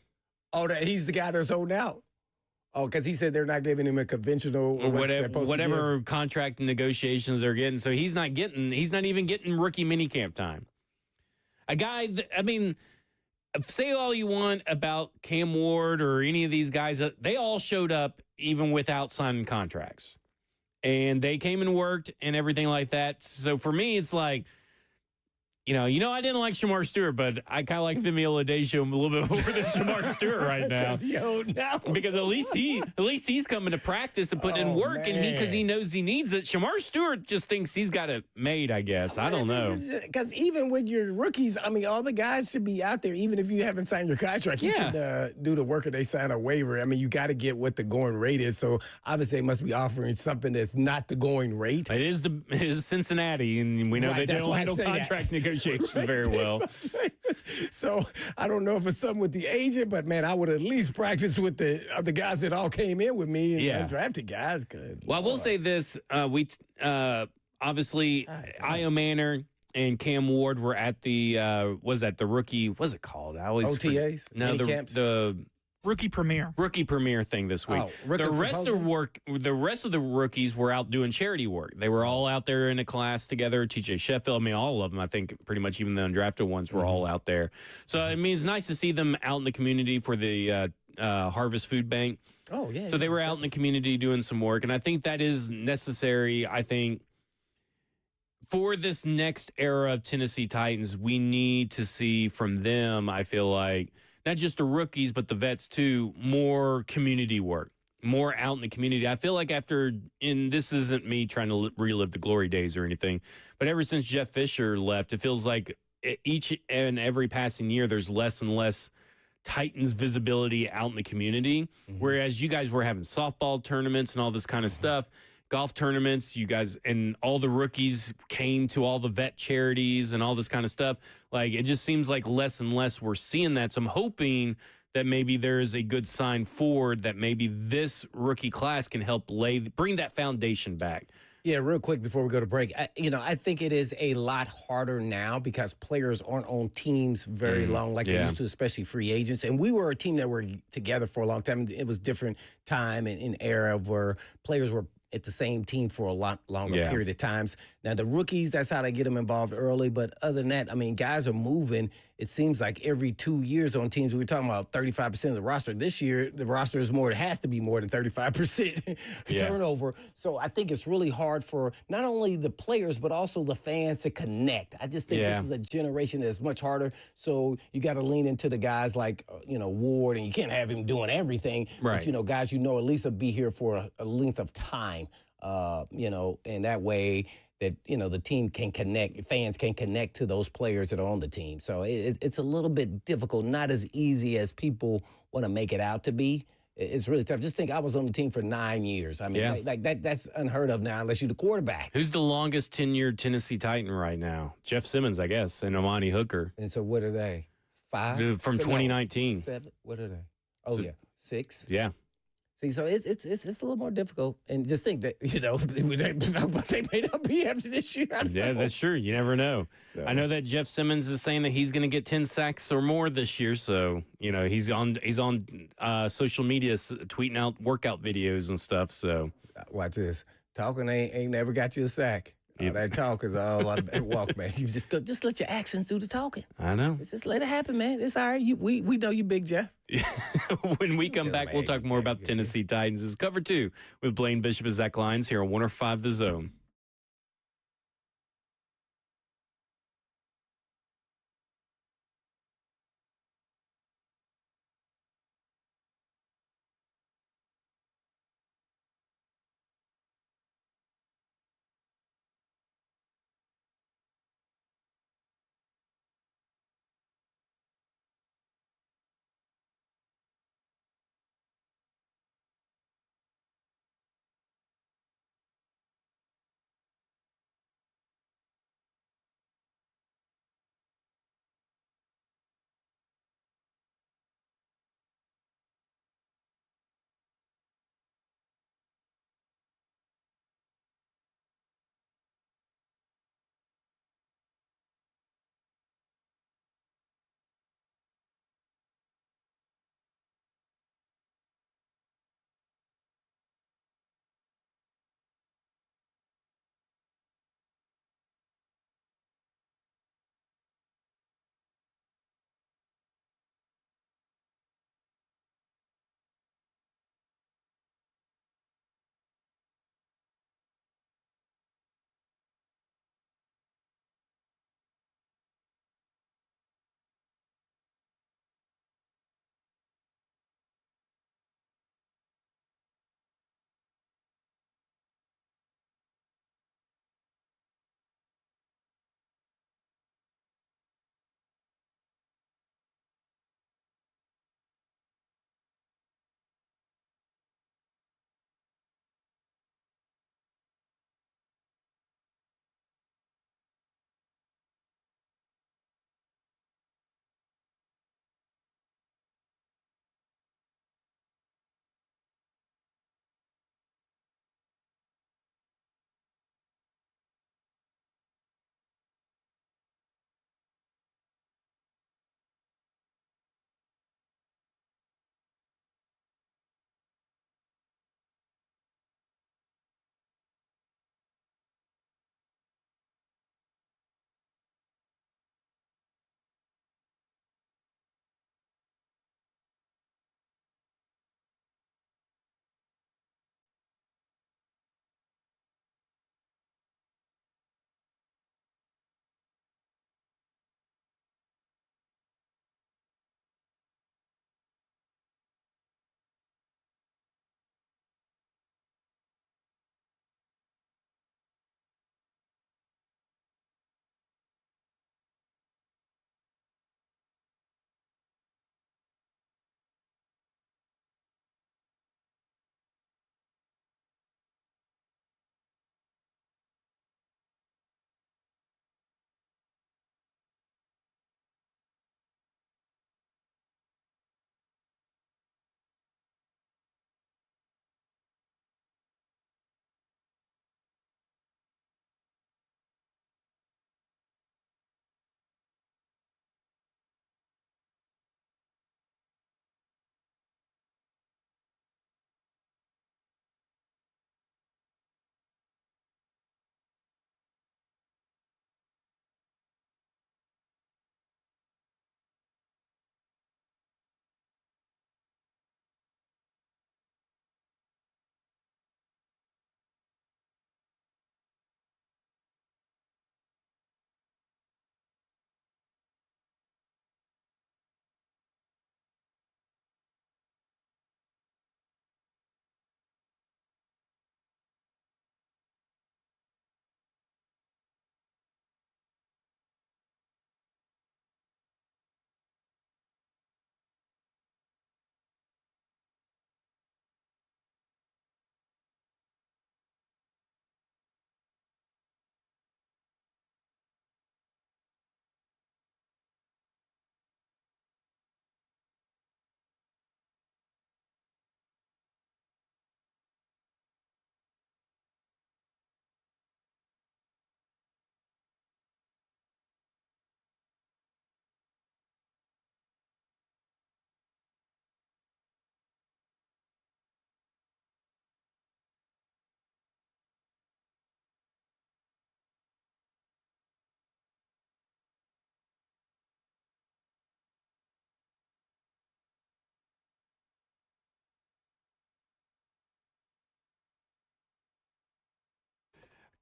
Oh, he's the guy that's holding out. Oh, because he said they're not giving him a conventional whatever contract negotiations they're getting. So he's not even getting rookie minicamp time. A guy say all you want about Cam Ward or any of these guys, they all showed up even without signing contracts. And they came and worked and everything like that. So for me, it's like, you know, I didn't like Shamar Stewart, but I kind of like Femi Oladejo a little bit more than Shamar Stewart right now. Because at least he's coming to practice and putting in work, man. And because he knows he needs it. Shamar Stewart just thinks he's got it made, I guess. I don't know. Because even with your rookies, I mean, all the guys should be out there, even if you haven't signed your contract. You can do the work or they sign a waiver. I mean, you got to get what the going rate is. So obviously they must be offering something that's not the going rate. It is Cincinnati, and we know they don't handle contract negotiations very well. So I don't know if it's something with the agent, but man, I would at least practice with the guys that all came in with me and drafted guys. Good. Well, I will say this: we obviously Io Manor and Cam Ward were at the the rookie? What's it called? I always OTAs. No, the Rookie premiere thing this week. Oh, the rest of the rookies were out doing charity work. They were all out there in a class together. TJ Sheffield, I mean, all of them. I think pretty much even the undrafted ones were all out there. So I mean, it's nice to see them out in the community for the Harvest Food Bank. Oh yeah. So they were out in the community doing some work, and I think that is necessary. I think for this next era of Tennessee Titans, we need to see from them. I feel like. Not just the rookies, but the vets too, more community work, more out in the community. I feel like and this isn't me trying to relive the glory days or anything, but ever since Jeff Fisher left, it feels like each and every passing year, there's less and less Titans visibility out in the community. Mm-hmm. Whereas you guys were having softball tournaments and all this kind of stuff. Golf tournaments, you guys, and all the rookies came to all the vet charities and all this kind of stuff. Like, it just seems like less and less we're seeing that. So I'm hoping that maybe there is a good sign forward that maybe this rookie class can help bring that foundation back. Yeah, real quick before we go to break, I think it is a lot harder now because players aren't on teams very long like they used to, especially free agents. And we were a team that were together for a long time. It was different time and era where players were at the same team for a lot longer Yeah. period of times. Now, the rookies, that's how they get them involved early. But other than that, I mean, guys are moving. It seems like every 2 years on teams, we were talking about 35% of the roster. This year, the roster is more, it has to be more than 35% Yeah. turnover. So I think it's really hard for not only the players, but also the fans to connect. I just think Yeah. this is a generation that's much harder. So you got to lean into the guys like, Ward, and you can't have him doing everything. Right. But, guys, at least will be here for a length of time, and that way that, the team can connect, fans can connect to those players that are on the team. So it's a little bit difficult, not as easy as people want to make it out to be. It's really tough. Just think, I was on the team for 9 years. I mean, Yeah. like that's unheard of now unless you're the quarterback. Who's the longest tenured Tennessee Titan right now? Jeff Simmons, I guess, and Amani Hooker. And so what are they? 5? From 2019. 7? What are they? Oh, So- yeah. 6? Yeah. See, so it's a little more difficult. And just think that, they may not be after this year. I don't Yeah, know. that's true. You never know. So- I know that Jeff Simmons is saying that he's going to get 10 sacks or more this year. So, he's on social media tweeting out workout videos and stuff. So, Watch this. Talking ain't never got you a sack. All that talk is all on walk, man. You just let your actions do the talking. I know. Just let it happen, man. It's all right. We know you, Big Jeff. When we come Tell back, me, we'll talk more about the Tennessee Titans. This is Cover 2 with Blaine Bishop and Zach Lyons here on 105 The Zone.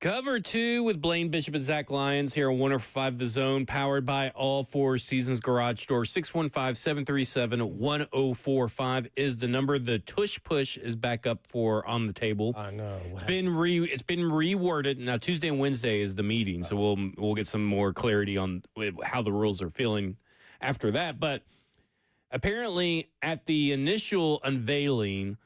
Cover 2 with Blaine Bishop and Zach Lyons here on 105 The Zone, powered by All Four Seasons Garage Door. 615-737-1045 is the number. The Tush Push is back up for on the table. I know. It's been reworded. Now Tuesday and Wednesday is the meeting, so we'll get some more clarity on how the rules are feeling after that. But apparently at the initial unveiling,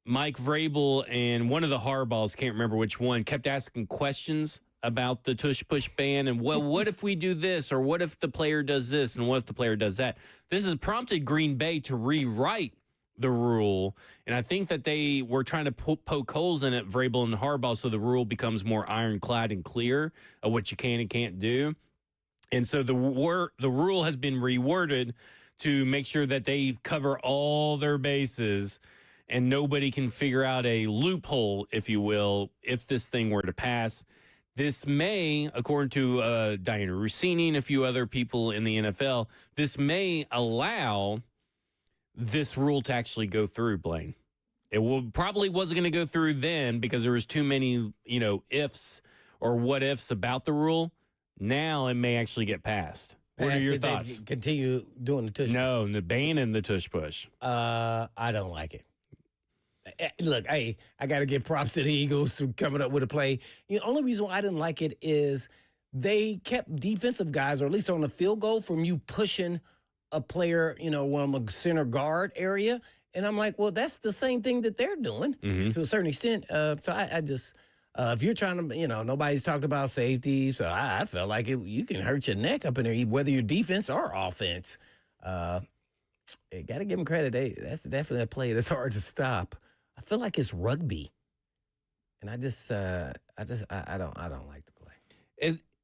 Mike Vrabel and one of the Harbaughs, can't remember which one, kept asking questions about the tush push ban and what if we do this, or what if the player does this, and what if the player does that. This has prompted Green Bay to rewrite the rule, and I think that they were trying to poke holes in it, Vrabel and Harbaugh, so the rule becomes more ironclad and clear of what you can and can't do. And so the rule has been reworded to make sure that they cover all their bases and nobody can figure out a loophole, if you will, if this thing were to pass. This may, according to Diana Rossini and a few other people in the NFL, this may allow this rule to actually go through, Blaine. It probably wasn't going to go through then because there was too many, ifs or what ifs about the rule. Now it may actually get passed. What are your thoughts? Continue doing the tush. No, the banning the tush push. I don't like it. Look, I got to give props to the Eagles for coming up with a play. The only reason why I didn't like it is they kept defensive guys, or at least on the field goal, from you pushing a player, on the center guard area. And I'm like, well, that's the same thing that they're doing to a certain extent. So I just, if you're trying to, nobody's talked about safety. So I felt like you can hurt your neck up in there, whether you're defense or offense. Got to give them credit. That's definitely a play that's hard to stop. I feel like it's rugby, and I don't like the play.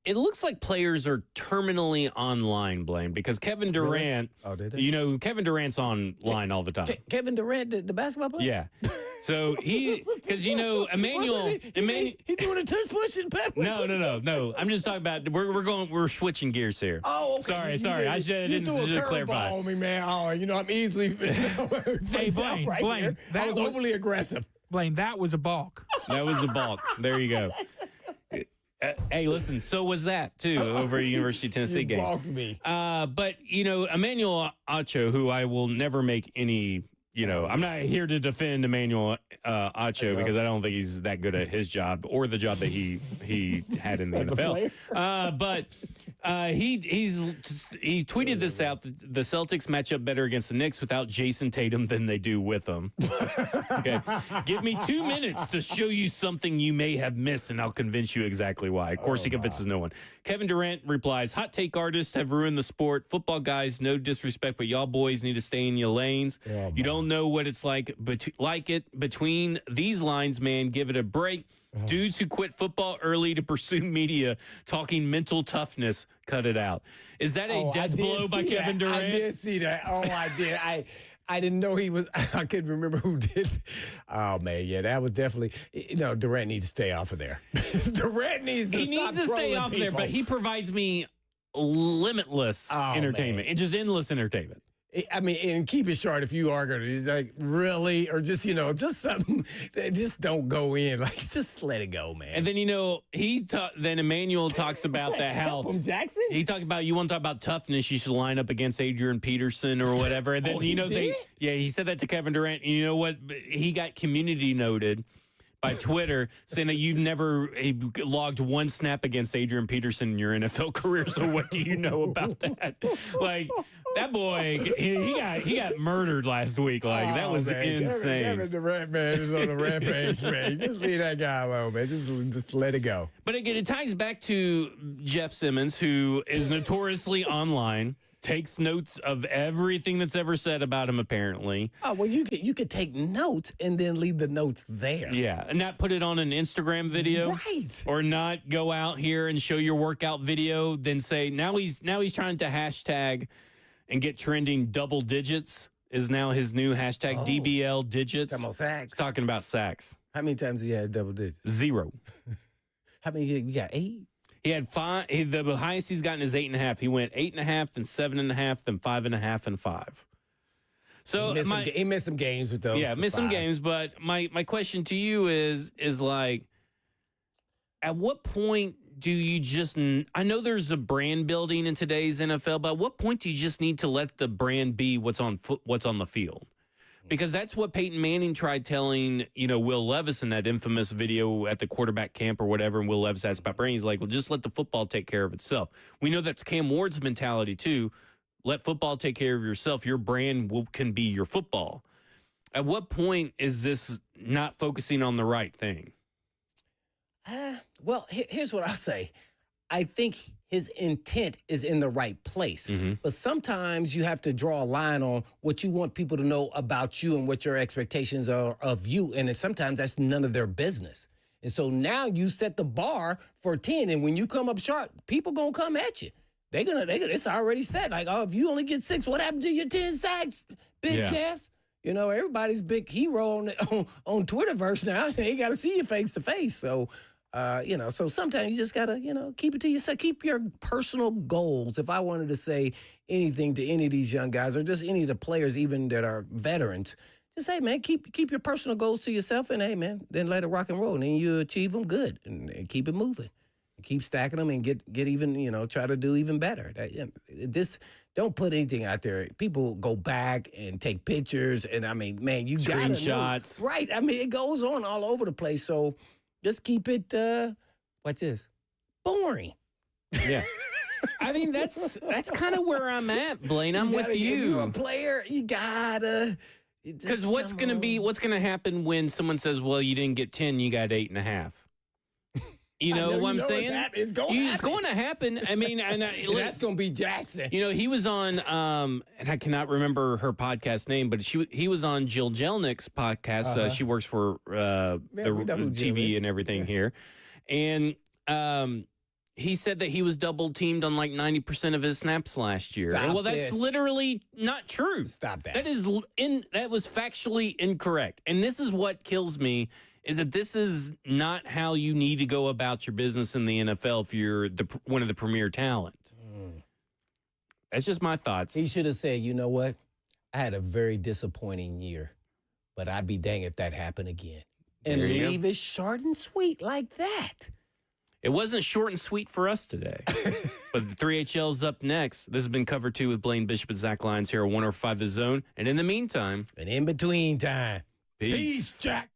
It looks like players are terminally online, Blaine, because Kevin Durant. Really? Oh, did they? Kevin Durant's online all the time. Kevin Durant, the basketball player. Yeah. So because Emmanuel, he doing a tush push in pep. No. I'm just talking about we're switching gears here. Oh, okay. Sorry. I didn't clarify. On me, man. Oh, I'm easily. Hey, Blaine, that was overly aggressive. Blaine, that was a balk. That was a balk. There you go. Hey, listen, so was that, too, over at University of Tennessee game. Balked me. But, Emmanuel Acho, who I will never make any, I'm not here to defend Emmanuel Acho because I don't think he's that good at his job or the job that he had in the NFL. But he tweeted this out. The Celtics match up better against the Knicks without Jason Tatum than they do with them. Okay. Give me 2 minutes to show you something you may have missed, and I'll convince you exactly why. Of course, he convinces no one. Kevin Durant replies, hot take artists have ruined the sport. Football guys, no disrespect, but y'all boys need to stay in your lanes. You don't know what it's like between these lines, man. Give it a break. Dudes who quit football early to pursue media talking mental toughness, cut it out. Is that a death blow by Kevin Durant? I did see that. Oh, I did. I didn't know he was. I couldn't remember who did. Oh, man. Yeah, that was definitely. Durant needs to stay off of there. Durant needs to stay off of there, but he provides me limitless entertainment. It's just endless entertainment. I mean, and keep it short if you are going to, like, really, or just, just something that just don't go in. Like, just let it go, man. And then, then Emmanuel talks about that how. From Jackson? He talked about, you want to talk about toughness, you should line up against Adrian Peterson or whatever. And then, he said that to Kevin Durant. And you know what? He got community noted by Twitter saying that you never logged one snap against Adrian Peterson in your NFL career. So what do you know about that? Like, that boy, he got murdered last week. Like, that was insane. Kevin Durant, man, is on the rampage, man. Just leave that guy alone, man. Just let it go. But again, it ties back to Jeff Simmons, who is notoriously online. Takes notes of everything that's ever said about him, apparently. Oh, well, you could take notes and then leave the notes there. Yeah, and not put it on an Instagram video. Right. Or not go out here and show your workout video, then say, now he's trying to hashtag and get trending double digits is now his new hashtag DBL digits. Talking about sacks. Talking about sacks. How many times he had double digits? 0. How many? You got 8? He had 5. The highest he's gotten is 8.5. He went 8.5, then 7.5, then 5.5, and 5. So he missed some games with those. Yeah, missed some games. But my question to you is like, at what point do you just, I know there's a brand building in today's NFL, but at what point do you just need to let the brand be what's on the field? Because that's what Peyton Manning tried telling, Will Levis in that infamous video at the quarterback camp or whatever. And Will Levis asked about brand. He's like, well, just let the football take care of itself. We know that's Cam Ward's mentality too. Let football take care of yourself. Your brand can be your football. At what point is this not focusing on the right thing? Well, here's what I'll say. I think his intent is in the right place. But sometimes you have to draw a line on what you want people to know about you and what your expectations are of you. And sometimes that's none of their business. And so now you set the bar for 10. And when you come up short, people going to come at you. They're gonna, it's already set. Like, oh, if you only get 6, what happened to your 10 sacks, Big Kev? Everybody's big hero on Twitterverse now. They got to see you face to face. So, so sometimes you just got to, keep it to yourself. Keep your personal goals. If I wanted to say anything to any of these young guys or just any of the players, even that are veterans, just say, man, keep your personal goals to yourself and, hey, man, then let it rock and roll. And then you achieve them good and keep it moving. Keep stacking them and get even, try to do even better. Don't put anything out there. People go back and take pictures. And, I mean, man, you got to screenshots. Right. I mean, it goes on all over the place. So just keep it, what's this? Boring. Yeah. I mean, that's kind of where I'm at, Blaine. I'm with you. If you're a player, you got to. Because what's going to happen when someone says, well, you didn't get 10, you got 8.5? You know what I'm saying? It's going to happen. I mean, that's going to be Jackson. He was on, and I cannot remember her podcast name, but he was on Jill Jelnick's podcast. She works for the TV and everything here. And he said that he was double teamed on like 90% of his snaps last year. That's literally not true. Stop that. That was factually incorrect. And this is what kills me. Is that this is not how you need to go about your business in the NFL if you're one of the premier talent. That's just my thoughts. He should have said, you know what? I had a very disappointing year, but I'd be dang if that happened again. And leave it short and sweet like that. It wasn't short and sweet for us today. But the 3HL's up next. This has been Cover 2 with Blaine Bishop and Zach Lyons here on 105 The Zone. And in the meantime. And in between time. Peace, Jack.